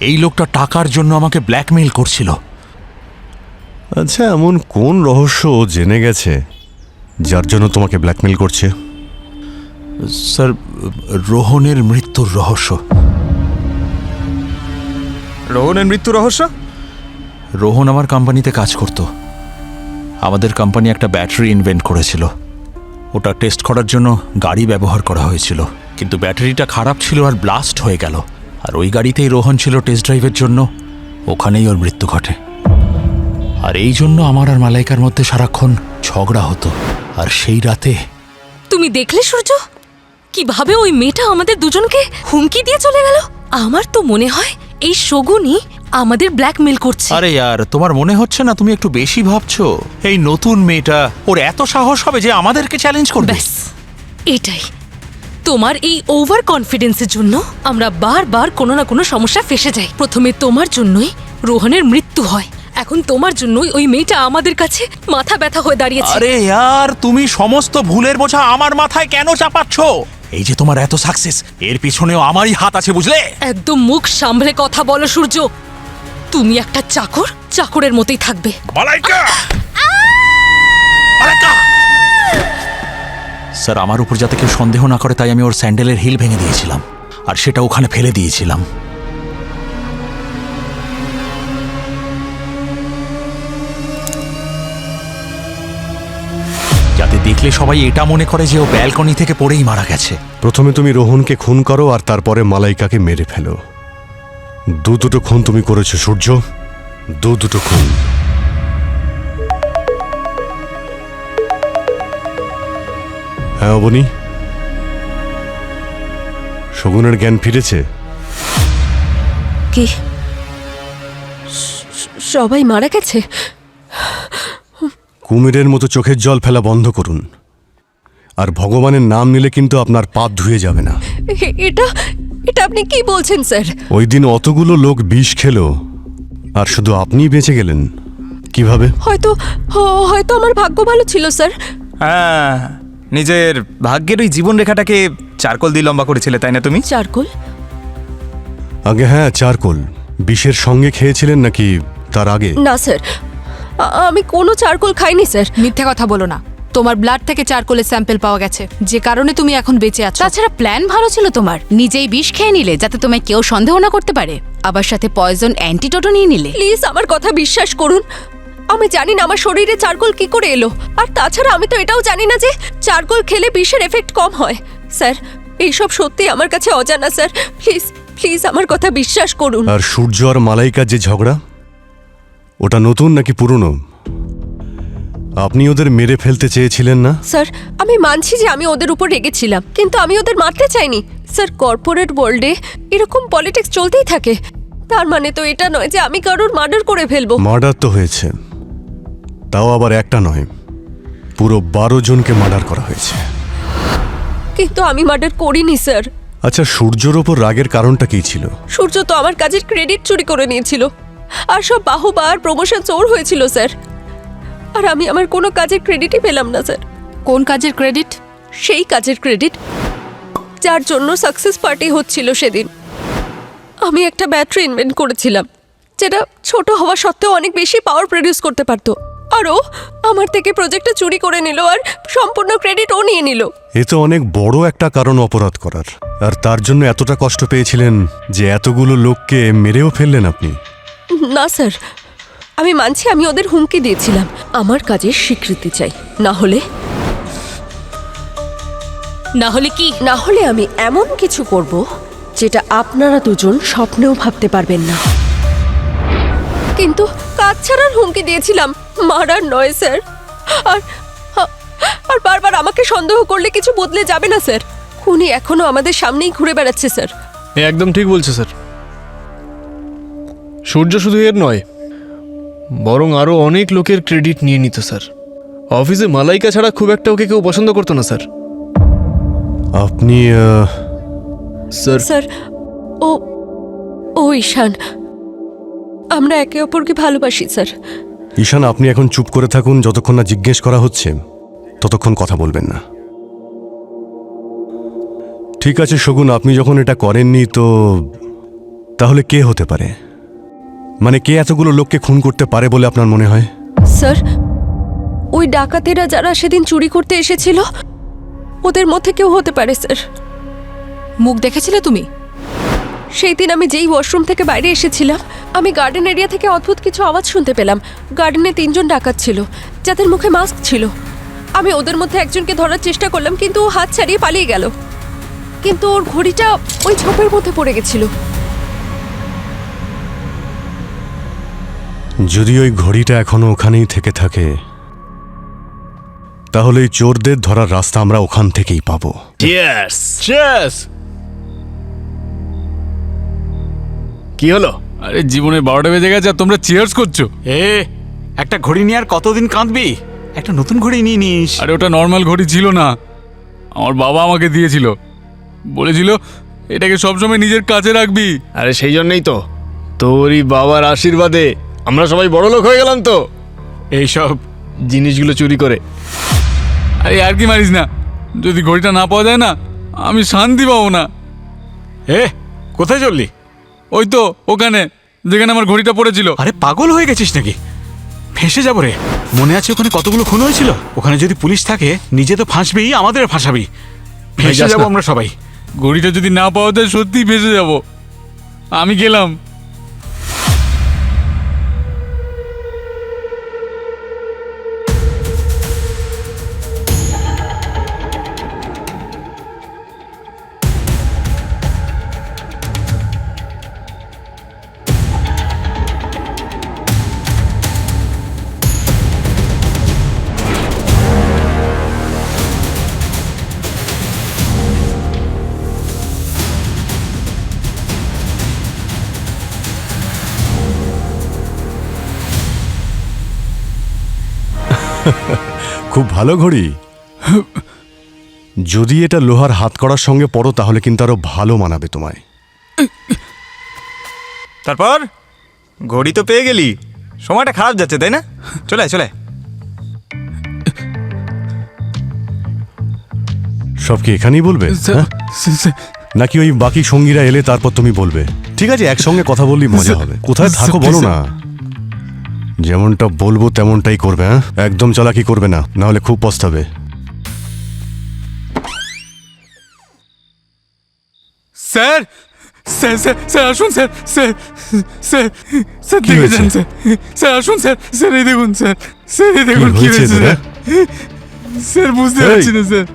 এই লোকটা টাকার জন্য আমাকে ব্ল্যাকমেইল করছিল। আচ্ছা, এমন কোন রহস্য ও জেনে গেছে যার জন্য তোমাকে ব্ল্যাকমেল করছে? স্যার, রোহনের মৃত্যুর রহস্য। রোহনের মৃত্যু রহস্য? রোহন আমার কোম্পানিতে কাজ করত। আমাদের কোম্পানি একটা ব্যাটারি ইনভেন্ট করেছিল। ওটা টেস্ট করার জন্য গাড়ি ব্যবহার করা হয়েছিল, কিন্তু ব্যাটারিটা খারাপ ছিল আর ব্লাস্ট হয়ে গেল। আর ওই গাড়িতেই রোহন ছিল টেস্ট ড্রাইভের জন্য। ওখানেই ওর মৃত্যু ঘটে। আর এই জন্য আমার আর মালাইকার মধ্যে সারাক্ষণ ঝগড়া হতো। আর সেই রাতে তুমি দেখলে সূর্য কিভাবে ওই মেয়েটা আমাদের দুজনকে হুমকি দিয়ে চলে গেল? আমার তো মনে হয় এই শগুনই আমাদের ব্ল্যাকমেল করছে। আরে ইয়ার, তোমার মনে হচ্ছে না তুমি একটু বেশি ভাবছো? এই নতুন মেয়েটা, ওর এত সাহস হবে যে আমাদেরকে চ্যালেঞ্জ করবে? ব্যাস এটাই। তোমার এই ওভার কনফিডেন্সের জন্য আমরা বারবার কোনো না কোনো সমস্যা ফেসে যাই। প্রথমে তোমার জন্যই রোহনের মৃত্যু হয়, এখন তোমার জন্যই ওই মেয়েটা আমাদের কাছে মাথা ব্যথা হয়ে দাঁড়িয়েছে। আরে ইয়ার, তুমি সমস্ত ভুলের বোঝা আমার মাথায় কেন চাপাচ্ছ? এই যে তোমার এত সাকসেস, এর পিছনেও আমারই হাত আছে, বুঝলে? একদম মুখ সামলে কথা বলো সূর্য। তুমি একটা চাকর, চাকরের মতোই থাকবে। মালাইকা! মালাইকা! স্যার, আমার উপর যাতে কেউ সন্দেহ না করে তাই আমি ওর স্যান্ডেলের হিল ভেঙে দিয়েছিলাম, আর সেটা ওখানে ফেলে দিয়েছিলাম। যাতে দেখলে সবাই এটা মনে করে যে ও ব্যালকনি থেকে পড়েই মারা গেছে। প্রথমে তুমি রোহনকে খুন করো আর তারপরে মালাইকাকে মেরে ফেলো। দুটো খুন তুমি করেছো সূর্য, দুটো খুন। হ্যাঁ অবনী, শগুনের জ্ঞান ফিরেছে? কি সবাই মারা গেছে? কুমিরের মতো চোখের জল ফেলা বন্ধ করুন, আর ভগবানের নাম নিলে কিন্তু আপনার পাপ ধুয়ে যাবে না। এটা এটা আপনি কি বলছেন স্যার? ওই দিন অতগুলো লোক বিষ খেলো আর শুধু আপনিই বেঁচে গেলেন, কিভাবে? হয়তো আমার ভাগ্য ভালো ছিল স্যার। হ্যাঁ, নিজের ভাগ্যের ওই জীবন রেখাটাকে চারকোল দিয়ে লম্বা করেছিলে, তাই না তুমি? চারকোল? আগে হ্যাঁ, চারকোল। বিষের সঙ্গে খেয়েছিলেন নাকি তার আগে? না স্যার, আমি কোনো চারকোল খাইনি স্যার। মিথ্যে কথা বলো না। তোমার ব্লাড থেকে চারকোলের স্যাম্পল পাওয়া গেছে, যে কারণে তুমি এখন বেঁচে আছো। তাছাড়া প্ল্যান ভালো ছিল তোমার, নিজেই বিষ খেয়ে নিলে যাতে তোমায় কেউ সন্দেহ না করতে পারে, আবার সাথে পয়জন অ্যান্টিডোটও নিয়ে নিলে। প্লিজ আমার কথা বিশ্বাস করুন, আমি জানি না আমার শরীরে চারকোল কি করে এলো। আর তাছাড়া আমি তো এটাও জানি না যে চারকোল খেলে বিষের এফেক্ট কম হয়। স্যার, এইসব সত্যি আমার কাছে অজানা স্যার। প্লিজ প্লিজ আমার কথা বিশ্বাস করুন। আর সূর্য আর মালাইকার যে ঝগড়া, ওটা নতুন নাকি পুরনো? আপনি ওদের মেরে ফেলতে চেয়েছিলেন না? স্যার, আমি মানছি যে আমি ওদের উপর রেগেছিলাম, কিন্তু আমি ওদের মারতে চাইনি স্যার। কর্পোরেট ওয়ার্ল্ডে এরকম পলিটিক্স চলতেই থাকে, তার মানে তো এটা নয় যে আমি কারোর মার্ডার করে ফেলবো। মার্ডার তো হয়েছে, তাও আবার একটা নয়, পুরো 12 জনকে মার্ডার করা হয়েছে। কিন্তু আমি মার্ডার করিনি স্যার। আচ্ছা, সূর্যর ওপর রাগের কারণটা কি ছিল? সূর্য তো আমার কাজের ক্রেডিট চুরি করে নিয়েছিল, আর সব বাহুবা আর প্রমোশন চোর হয়েছিল স্যার। আর আমি আমার কোনো কাজের ক্রেডিটই পেলাম না স্যার। কোন কাজের ক্রেডিট? সেই কাজের ক্রেডিট যার জন্য সাকসেস পার্টি হচ্ছিল সেদিন। আমি একটা ব্যাটারি ইনভেন্ট করেছিলাম, যেটা ছোট হওয়া সত্ত্বেও অনেক বেশি পাওয়ার প্রডিউস করতে পারতো। আর ও আমার থেকে প্রজেক্টটা চুরি করে নিল, আর সম্পূর্ণ ক্রেডিট ও নিয়ে নিল। এ তো অনেক বড় একটা কারণ অপরাধ করার, আর তার জন্য এতটা কষ্ট পেয়েছিলেন যে এতগুলো লোককে মেরেও ফেললেন আপনি। না স্যার, আমি মানছি আমি ওদের হুমকি দিয়েছিলাম। আমার কাজের স্বীকৃতি চাই, না হলে কি? না হলে আমি এমন কিছু করব যেটা আপনারা দুজন স্বপ্নেও ভাবতে পারবেন না। কিন্তু কাজ ছাড়ার হুমকি দিয়েছিলাম, মারার নয় স্যার। আর আর বারবার আমাকে সন্দেহ করলে কিছু বদলে যাবে না স্যার। খুনি এখনো আমাদের সামনেই ঘুরে বেড়াচ্ছে স্যার। একদম ঠিক বলছে স্যার। সূর্য শুধু এর নয়, বরং আরও অনেক লোকের ক্রেডিট নিয়ে নিত স্যার। অফিসে মালাইকা ছাড়া খুব একটা ওকে কেউ পছন্দ করতো না স্যার। আপনি স্যার, ও ঈশান, আমরা একে অপরকে ভালোবাসি স্যার। ঈশান, আপনি এখন চুপ করে থাকুন। যতক্ষণ না জিজ্ঞেস করা হচ্ছে ততক্ষণ কথা বলবেন না। ঠিক আছে শগুন, আপনি যখন এটা করেননি তো তাহলে কে হতে পারে? মানে কে এতগুলো লোককে খুন করতে পারে বলে আপনার মনে হয়? স্যার, ওই ডাকাতেরা যারা সেদিন চুরি করতে এসেছিল ওদের মধ্যে কেউ হতে পারে স্যার। মুখ দেখেছিলে তুমি? সেই দিন আমি যেই ওয়াশরুম থেকে বাইরে এসেছিলাম আমি গার্ডেন এরিয়া থেকে অদ্ভুত কিছু আওয়াজ শুনতে পেলাম। গার্ডেনে 3 জন ডাকাত ছিল যাদের মুখে মাস্ক ছিল। আমি ওদের মধ্যে একজনকে ধরার চেষ্টা করলাম কিন্তু ও হাত ছাড়িয়ে পালিয়ে গেল। কিন্তু ওর ঘড়িটা ওই ঝোপের মধ্যে পড়ে গেছিল। যদি ওই ঘড়িটা এখনো ওখানেই থেকে থাকে তাহলে এই চোরদের ধরার রাস্তা আমরা ওখান থেকেই পাবো। কি হলো? আরে জীবনে 12টা বেজে গেছে আর তোমরা চিয়ার্স করছো। একটা ঘড়ি নিয়ে আর কতদিন কাঁদবি? একটা নতুন ঘড়ি নিয়ে নিস। আরে ওটা নর্মাল ঘড়ি ছিল না, আমার বাবা আমাকে দিয়েছিল। বলেছিল এটাকে সবসময় নিজের কাছে রাখবি। আরে সেই জন্যই তো তোরই বাবার আশীর্বাদে আমরা সবাই বড় লোক হয়ে গেলাম তো এইসব জিনিসগুলো চুরি করে। আরে আর কি মারিস না, যদি ঘড়িটা না পাওয়া যায় না আমি শান্তি পাবো না। কোথায় চললি? ওই তো ওখানে যেখানে আমার ঘড়িটা পড়েছিল। আরে পাগল হয়ে গেছিস নাকি? ফেঁসে যাবো রে। মনে আছে ওখানে কতগুলো খুন হয়েছিল? ওখানে যদি পুলিশ থাকে নিজে তো ফাঁসবি, আমাদের ফাঁসাবি। ফেঁসে যাবো আমরা সবাই। ঘড়িটা যদি না পাওয়া যায় সত্যি ফেঁসে যাব। আমি গেলাম। খুব ভালো ঘড়ি। যদি এটা লোহার হাতকড়ার সঙ্গে পড়ো তাহলে কিন্তু আরো ভালো মানাবে তোমায়। তারপর ঘড়ি তো পেয়ে গেলি, সময়টা খারাপ যাচ্ছে তাই না? চলে আয়, চলে আয়। সব কি এখানেই বলবে, হ্যাঁ? নাকি ওই বাকি সঙ্গীরা এলে তারপর তুমি বলবে? ঠিক আছে, একসঙ্গে কথা বললেই মজা হবে। কোথায় থাকো বলো না। যেমনটা বলবো তেমনটাই করবে, হ্যাঁ? একদম চালাকি করবে না, নাহলে খুব পস্তাবে। স্যার স্যার স্যার স্যার আসুন স্যার, স্যার স্যার স্যার কি হয়েছে? দেখেছেন স্যার, স্যার আসুন স্যার, স্যার এই দেখুন স্যার, স্যার এই দেখুন কি হয়েছে এদের, স্যার। স্যার বুঝতে এই! পারছি না স্যার।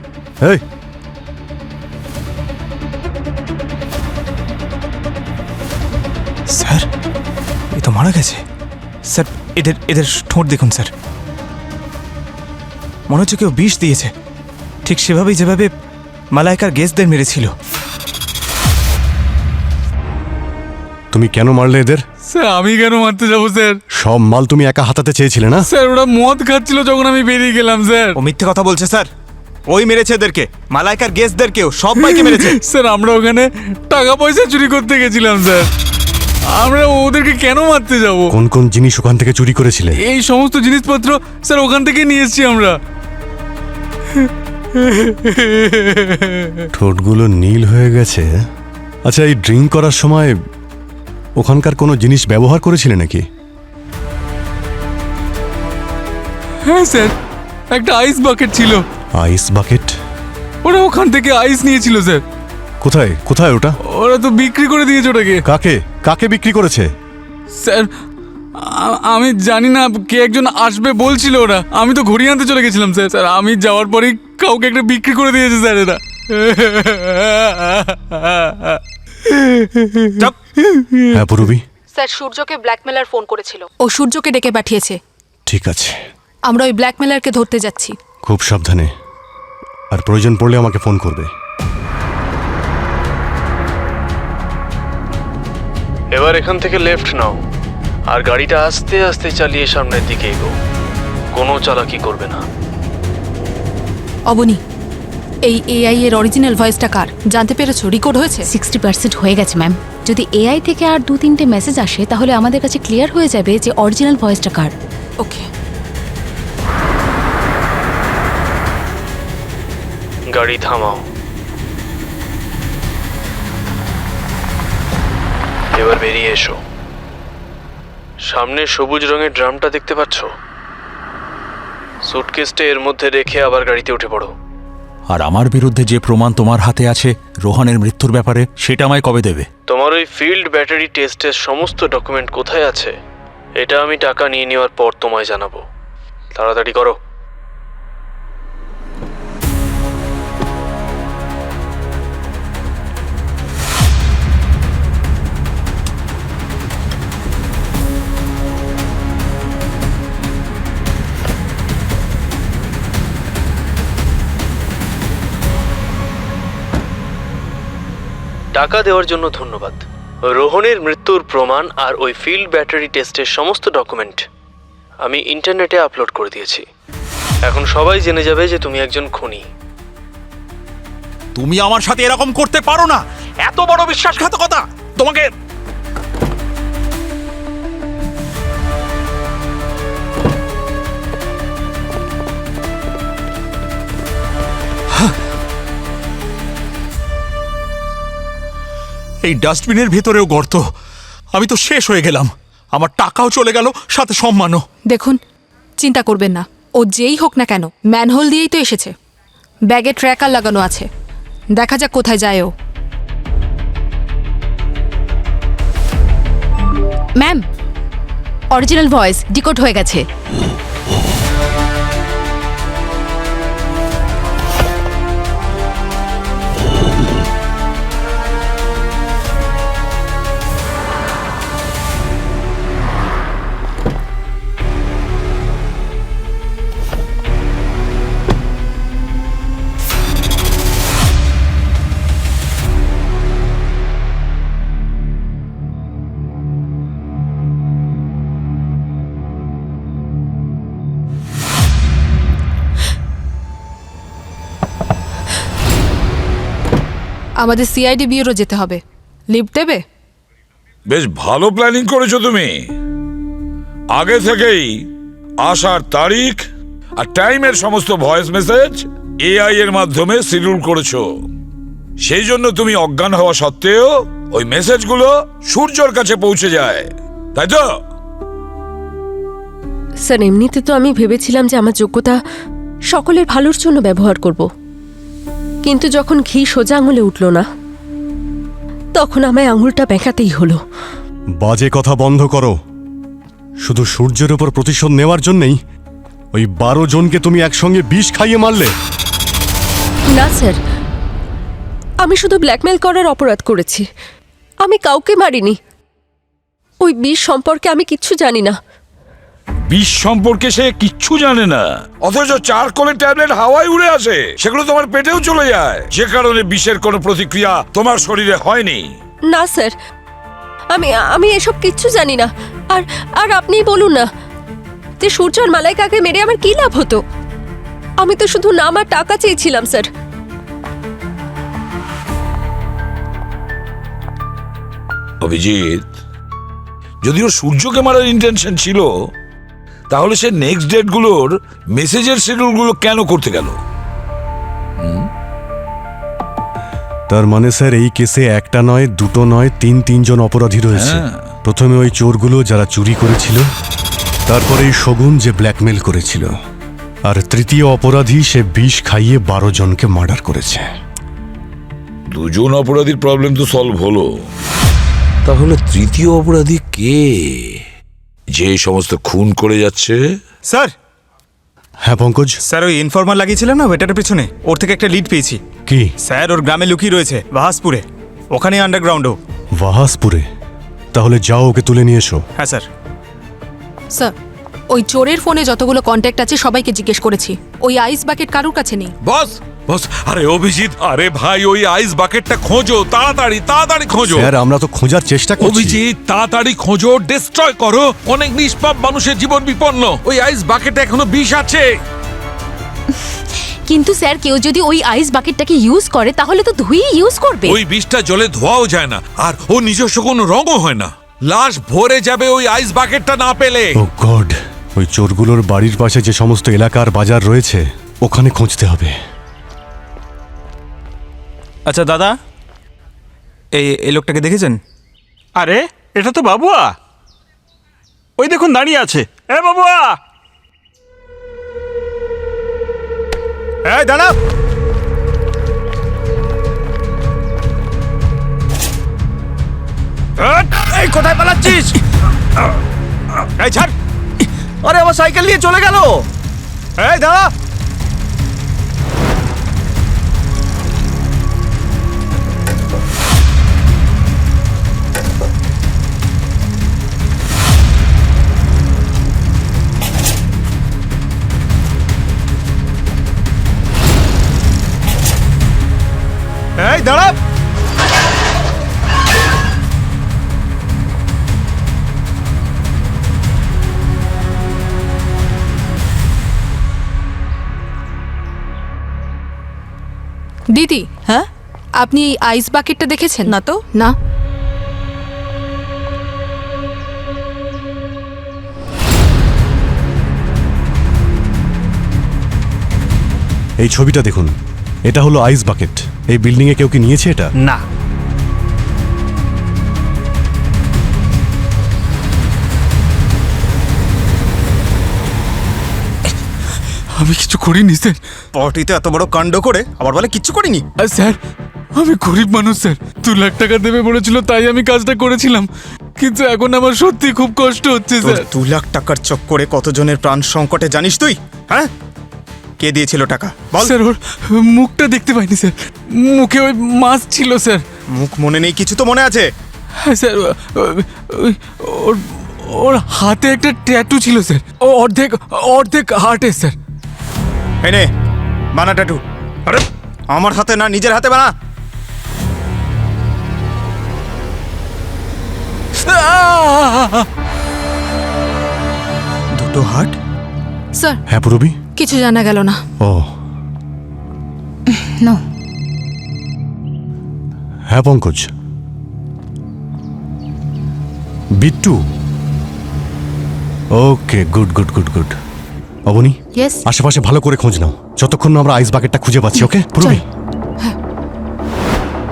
এই, স্যার এ তো মারা গেছে। স্যার এদের এদের ঠোঁট দেখুন স্যার, মনে হচ্ছে কেউ বিষ দিয়েছে, ঠিক সেভাবেই যেভাবে মালাইকার গেস্টদের মেরেছিল। তুমি কেন মারলে এদের? স্যার আমি কেন মারতে যাবো স্যার? সব মাল তুমি একা হাতাতে চেয়েছিলে না? স্যার ওরা মদ খাচ্ছিল যখন আমি বেরিয়ে গেলাম স্যার। ও মিথ্যে কথা বলছে স্যার, ওই মেরেছে এদেরকে, মালাইকার গেস্টদেরকেও, সবাইকে মেরেছে। স্যার আমরা ওখানে টাকা পয়সা চুরি করতে গেছিলাম স্যার, আমরা ওদেরকে কেন মারতে যাব? কোন কোন জিনিস ওখান থেকে চুরি করেছিলে? এই সমস্ত জিনিসপত্র স্যার ওখান থেকে নিয়ে এসেছি আমরা। ঠোঁটগুলো নীল হয়ে গেছে। আচ্ছা, এই ড্রিঙ্ক করার সময় ওখানকার কোনো জিনিস ব্যবহার করেছিলে নাকি? হ্যাঁ স্যার, একটা আইস বাকেট ছিল। Ice bucket? ওরা ওখান থেকে আইস নিয়েছিল স্যার। কোথায় কোথায় ওটা? ওরা তো বিক্রি করে দিয়েছে ওটাকে। কাকে কাকে বিক্রি করেছে? স্যার আমি জানি না, কে একজন আসবে বলছিল ওরা, আমি তো ঘড়ি আনতে চলে গেছিলাম স্যার। স্যার আমি যাওয়ার পরেই কাউকে একটা বিক্রি করে দিয়েছে স্যার এরা। হ্যাঁ পূরবী, স্যার সূর্যকে ব্ল্যাকমেলার ফোন করেছিল, ও সূর্যকে ডেকে পাঠিয়েছে। ঠিক আছে, আমরা ওই ব্ল্যাকমেলারকে ধরতে যাচ্ছি। খুব সাবধানে, আর প্রয়োজন পড়লে আমাকে ফোন করবে। এবার এখান থেকে লেফট নাও আর গাড়িটা আস্তে আস্তে চালিয়ে সামনের দিকে এগো, কোনো চালাকি করবে না। অবনী, এই এআই এর অরিজিনাল ভয়েসটা কার জানতে পেরেছো? রেকর্ড হয়েছে? 60% হয়ে গেছে ম্যাম। যদি এআই থেকে আর 2-3টে মেসেজ আসে তাহলে আমাদের কাছে ক্লিয়ার হয়ে যাবে যে অরিজিনাল ভয়েসটা কার। ওকে, গাড়ি থামাও। এবার বেরিয়ে এসো। সামনে সবুজ রঙের ড্রামটা দেখতে পাচ্ছ? সুটকেসটা এর মধ্যে রেখে আবার গাড়িতে উঠে পড়ো। আর আমার বিরুদ্ধে যে প্রমাণ তোমার হাতে আছে রোহানের মৃত্যুর ব্যাপারে, সেটা আমায় কবে দেবে? তোমার ওই ফিল্ড ব্যাটারি টেস্টের সমস্ত ডকুমেন্ট কোথায় আছে এটা আমি টাকা নিয়ে নেওয়ার পর তোমায় জানাবো। তাড়াতাড়ি করো। টাকা দেওয়ার জন্য ধন্যবাদ। রোহনের মৃত্যুর প্রমাণ আর ওই ফিল্ড ব্যাটারি টেস্টের সমস্ত ডকুমেন্ট আমি ইন্টারনেটে আপলোড করে দিয়েছি। এখন সবাই জেনে যাবে যে তুমি একজন খুনি। তুমি আমার সাথে এরকম করতে পারো না। এত বড় বিশ্বাসঘাতকতা তোমাকে। এই ডাস্টবিনের ভেতরেও গর্ত। আমি তো শেষ হয়ে গেলাম। আমার টাকাও চলে গেল, সাথে সম্মানও। দেখুন, চিন্তা করবেন না, ও যেই হোক না কেন ম্যানহোল দিয়েই তো এসেছে। ব্যাগে ট্র্যাকার লাগানো আছে, দেখা যাক কোথায় যায় ও। ম্যাম, অরিজিনাল ভয়েস ডিকোড হয়ে গেছে। আমাদের সিআইডি ব্যুরো যেতে হবে, লিফট দেবে? বেশ ভালো প্ল্যানিং করেছো তুমি। আগে থেকেই আসার তারিখ আর টাইমের সমস্ত ভয়েস মেসেজ এআই এর মাধ্যমে শিডিউল করেছো। সেই জন্য তুমি অজ্ঞান হওয়া সত্ত্বেও ওই মেসেজগুলো সূর্যর কাছে পৌঁছে যায়, তাই তো? স্যার, এমনিতে তো আমি ভেবেছিলাম যে আমার যোগ্যতা সকলের ভালোর জন্য ব্যবহার করব, কিন্তু যখন ঘি সোজা আঙুলে উঠল না, তখন আমায় আঙুলটা বেঁকাতেই হলো। বাজে কথা বন্ধ করো। শুধু সূর্যের উপর প্রতিশোধ নেওয়ার জন্যই ওই 12 জনকে তুমি একসঙ্গে বিষ খাইয়ে মারলে। না স্যার, আমি শুধু ব্ল্যাকমেল করার অপরাধ করেছি, আমি কাউকে মারিনি। ওই বিষ সম্পর্কে আমি কিচ্ছু জানি না। বিষ সম্পর্কে সে কিচ্ছু জানে না, অথচ চারকোলের ট্যাবলেট হাওয়ায় উড়ে আসে, সেগুলো তোমার পেটেও চলে যায়, যে কারণে বিষের কোনো প্রতিক্রিয়া তোমার শরীরে হয়নি। না স্যার, আমি এসব কিচ্ছু জানি না। আর আর আপনিই বলুন না যে সূর্য আর মালাইকাকে মেরে আমার কি লাভ হতো? আমি তো শুধু নাম আর টাকা চেয়েছিলাম স্যার। অভিজিৎ, যদিও সূর্যকে মারার ইন্টেনশন ছিল, তাহলে সে নেক্সট ডেটগুলোর মেসেজের শিডিউলগুলো কেন করতে গেল? তার মানে স্যার এই কেসে একটা নয়, দুটো নয়, তিনজন অপরাধী রয়েছে। প্রথমে ওই চোরগুলো যারা চুরি করেছিল, তারপরে এই শগুন যে ব্ল্যাকমেল করেছিল, আর তৃতীয় অপরাধী সে বিষ খাইয়ে 12 জনকে মার্ডার করেছে। দুজন অপরাধীর প্রবলেম তো সলভ হলো, তাহলে তৃতীয় অপরাধী কে, যে সমস্ত খুন করে যাচ্ছে? স্যার। হ্যাঁ পঙ্কজ। স্যার, ওই ইনফরমার লাগিয়েছিলাম না ওয়েটারের পেছনে, ওর থেকে একটা লিড পেয়েছি। কি? স্যার, ওর গ্রামে লুকিয়ে রয়েছে বাহাসপুরে, ওখানে আন্ডারগ্রাউন্ডও। বাহাসপুরে? তাহলে যাও, ওকে তুলে নিয়ে এসো। হ্যাঁ স্যার। স্যার, ওই চোরের ফোনে যতগুলো কন্ট্যাক্ট আছে সবাইকে জিজ্ঞেস করেছি, ওই আইস বাকেট কারুর কাছে নেই। বস বস, আরে অভিজিৎ, আরে ভাই ওই আইস বাকেটটা খোঁজো, তাড়াতাড়ি তাড়াতাড়ি খোঁজো। স্যার, আমরা তো খোঁজার চেষ্টা করছি। অভিজিৎ, তাড়াতাড়ি খোঁজো, ডিস্ট্রয় করো, অনেক নিষ্পাপ মানুষের জীবন বিপন্ন। ওই আইস বাকেটে এখনো বিষ আছে। কিন্তু স্যার, কেউ যদি ওই আইস বাকেটটাকে ইউজ করে তাহলে তো ধুয়ে ইউজ করবে। ওই বিষটা জলে ধোয়াও যায় না, আর ও নিজস্ব কোনো রঙও হয় না। লাশ ভরে যাবে ওই আইস বাকেটটা না পেলে। ও গড, ওই চোরগুলোর বাড়ির পাশে যে সমস্ত এলাকার বাজার রয়েছে ওখানে খুঁজতে হবে। আচ্ছা দাদা, এই লোকটাকে দেখেছেন? আরে এটা তো বাবুয়া, ওই দেখুন দাঁড়িয়ে আছে। এ বাবুয়া! এই দাঁড়া! এই কোথায় পালাচ্ছিস? এই ছাড়! আরে আমার সাইকেল নিয়ে চলে গেল। এই দাঁড়া! এই দাঁড়া! দিদি, হ্যাঁ, আপনি এই আইস বাকেটটা দেখেছেন? না তো। না। এই ছবিটা দেখুন, এটা হলো আইস বাকেট। এই বিল্ডিং এ কেউ কি নিয়েছে এটা? না। আমি কিছু করিনি স্যার। পার্টিতে এত বড় কাণ্ড করে আবার বলে কিচ্ছু করিনি। আর স্যার, আমি গরিব মানুষ স্যার। 2 লাখ টাকা দেবে বলেছিল, তাই আমি কাজটা করেছিলাম। কিন্তু এখন আমার সত্যি খুব কষ্ট হচ্ছে তোর স্যার। 2 লাখ টাকার চক্করে কতজনের প্রাণ সংকটে জানিস তুই? হ্যাঁ, কে দিয়েছিল টাকা বল? স্যার, ওর মুখটা দেখতে পাইনি স্যার। মুখে ওই মাস্ক ছিল স্যার। মুখ মনে নেই, কিছু তো মনে আছে। হ্যাঁ স্যার, ওর ওর হাতে একটা ট্যাটু ছিল স্যার। ও অর্ধেক অর্ধেক হার্টে স্যার। এই নে, বানা ট্যাটু। আরে আমার হাতে না, নিজের হাতে বানা। দুটো হার্ট? স্যার, হ্যাঁ পুরবি? কিছু জানা গেল না। Oh no. হ্যাঁ Pankaj. Bittu? Okay, good good good good. Abani, yes. আশেপাশে ভালো করে খোঁজ নাও, যতক্ষণ না আমরা আইস বাকেটটা খুঁজে পাচ্ছি। ওকে পুরবি?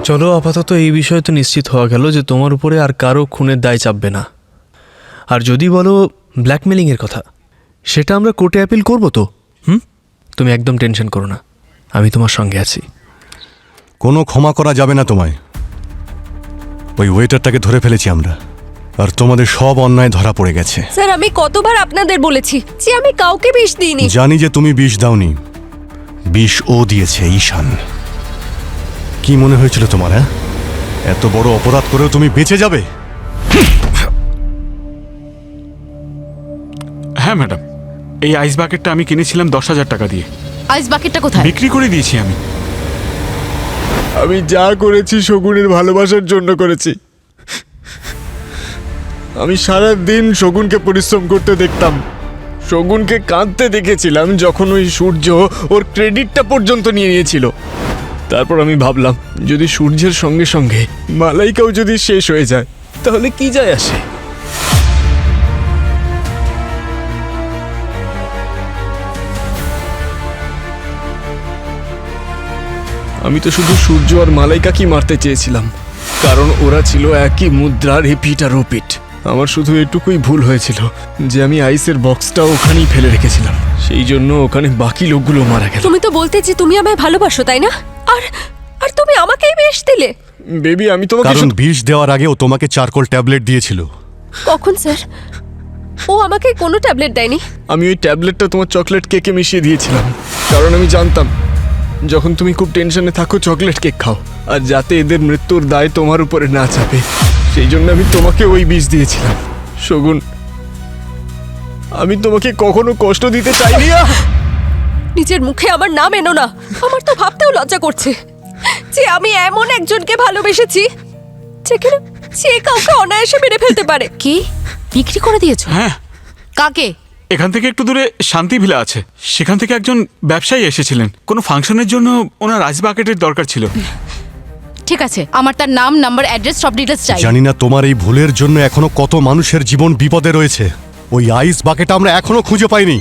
চলো, আপাতত এই বিষয়ে তো নিশ্চিত হওয়া গেল যে তোমার উপরে আর কারো খুনের দায় চাপবে না। আর যদি বলো ব্ল্যাকমেলিংয়ের কথা, সেটা আমরা কোর্টে অ্যাপিল করবো তো। তুমি একদম টেনশন করো না, আমি তোমার সঙ্গে আছি। কোনো ক্ষমা করা যাবে না তোমায়। ওই ওয়েটারটাকে ধরে ফেলেছি আমরা, আর তোমাদের সব অন্যায় ধরা পড়ে গেছে। স্যার, আমি কতবার আপনাদের বলেছি যে আমি কাউকে বিষ দিইনি। জানি যে তুমি বিষ দাওনি, বিষ ও দিয়েছে, ঈশান। কি মনে হয়েছিল তোমার? হ্যাঁ, এত বড় অপরাধ করেও তুমি বেঁচে যাবে? হ্যাঁ ম্যাডাম, এই আইস বাকেটটা আমি কিনেছিলাম 10,000 টাকা দিয়ে। আইস বাকেটটা কোথায়? বিক্রি করে দিয়েছি আমি। আমি যা করেছি শগুনের ভালোবাসার জন্য করেছি। আমি সারা দিন শগুনকে পরিশ্রম করতে দেখতাম, শগুনকে কাঁদতে দেখেছিলাম যখন ওই সূর্য ওর ক্রেডিটটা পর্যন্ত নিয়ে নিয়েছিল। তারপর আমি ভাবলাম, যদি সূর্যের সঙ্গে সঙ্গে মালাইকাও যদি শেষ হয়ে যায় তাহলে কি যায় আসে। আমি তো শুধু সূর্য আর মালাইকাকেই মারতে চেয়েছিলাম, কারণ ওরা ছিল একই মুদ্রার এপিট আর ওপিট। আমার শুধু এটুকুই ভুল হয়েছিল যে আমি আইসের বক্সটা ওখানেই ফেলে রেখেছিলাম, সেই জন্য ওখানে বাকি লোকগুলো মারা গেল। তুমি তো বলতে যে তুমি আমায় ভালোবাসো, তাই না? আর আর তুমি আমাকেই বিষ দিলে। বেবি, আমি তোমাকে কারণ বিষ দেওয়ার আগে ও তোমাকে চারকোল ট্যাবলেট দিয়েছিল। কখন স্যার? ও আমাকে কোনো ট্যাবলেট দেয়নি। আমি ওই ট্যাবলেটটা তোমার চকলেট কেকে মিশিয়ে দিয়েছিলাম, কারণ আমি জানতাম যখন তুমি খুব টেনশনে থাকো চকলেট কেক খাও, আর যাতে এদের মৃত্যুর দায় তোমার উপরে না চাপে, সেই জন্য আমি তোমাকে ওই বিষ দিয়েছিলাম। শগুন, আমি তোমাকে কখনো কষ্ট দিতে চাইনি। নিজের মুখে আমার নাম এনো না। আমার তো ভাবতেও লজ্জা করছে যে আমি এমন একজনকে ভালোবেসেছি যেখানে যে কাউকে অনায়াসে মেরে ফেলতে পারে। কি বিক্রি করে দিয়েছো? হ্যাঁ। কাকে? এখান থেকে একটু দূরে শান্তি ভিলা আছে, সেখান থেকে একজন ব্যবসায়ী এসেছিলেন। কোনো ফাংশনের জন্য ওনার আইস বাকেটের দরকার ছিল। ঠিক আছে, আমার তার নাম, নাম্বার, অ্যাড্রেস, সব ডিটেলস চাই। জানি না তোমার এই ভুলের জন্য এখনো কত মানুষের জীবন বিপদে রয়েছে। ওই আইস বাকেট আমরা এখনো খুঁজে পাইনি।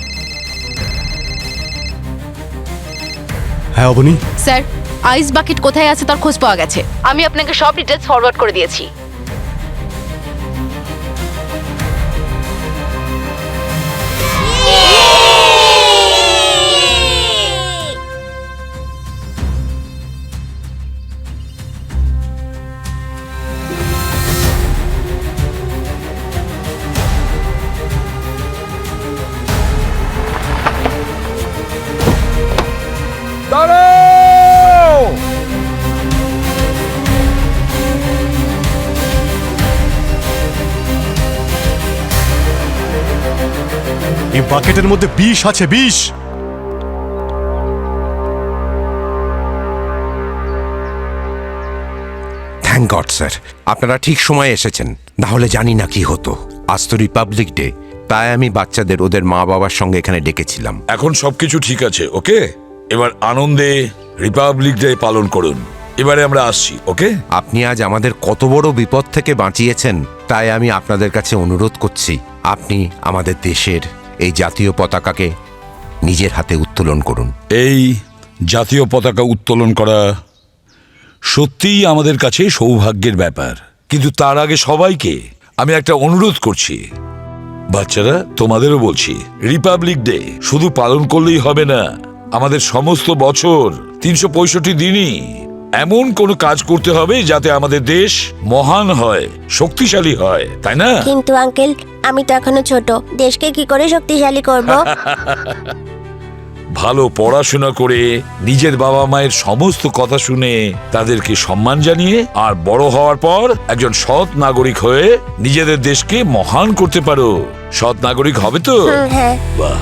হ্যাঁ অবনী? স্যার, আইস বাকেট কোথায় আছে তার খোঁজ পাওয়া গেছে। আমি আপনাকে সব ডিটেলস ফরওয়ার্ড করে দিয়েছি। এই বাকেটের মধ্যে বিষ আছে, বিষ। থ্যাংক গড স্যার, আপনারা ঠিক সময়ে এসেছেন, না হলে জানি না কি হতো। আজ তো রিপাবলিক ডে, তাই আমি বাচ্চাদের ওদের মা বাবার সঙ্গে এখানে ডেকেছিলাম। এখন সবকিছু ঠিক আছে, ওকে? এবার আনন্দে রিপাবলিক ডে পালন করুন। এবারে আমরা আসছি, ওকে? আপনি আজ আমাদের কত বড় বিপদ থেকে বাঁচিয়েছেন, তাই আমি আপনাদের কাছে অনুরোধ করছি, আপনি আমাদের দেশের এই জাতীয় পতাকাকে নিজের হাতে উত্তোলন করুন। এই জাতীয় পতাকা উত্তোলন করা সত্যিই আমাদের কাছে সৌভাগ্যের ব্যাপার, কিন্তু তার আগে সবাইকে আমি একটা অনুরোধ করছি। বাচ্চারা, তোমাদেরও বলছি, রিপাবলিক ডে শুধু পালন করলেই হবে না, আমাদের সমস্ত বছর 365 দিনই এমন কোনো কাজ করতে হবে যাতে আমাদের দেশ মহান হয়, শক্তিশালী হয়, তাই না? কিন্তু আঙ্কেল, আমি তো এখনো ছোট, দেশকে কি করে শক্তিশালী করব? ভালো পড়াশোনা করে নিজের বাবা মায়ের সমস্ত কথা শুনে তাদেরকে সম্মান জানিয়ে আর বড় হওয়ার পর একজন সৎ নাগরিক হয়ে নিজেদের দেশকে মহান করতে পারো। সৎ নাগরিক হবে তো? হ্যাঁ। বাহ।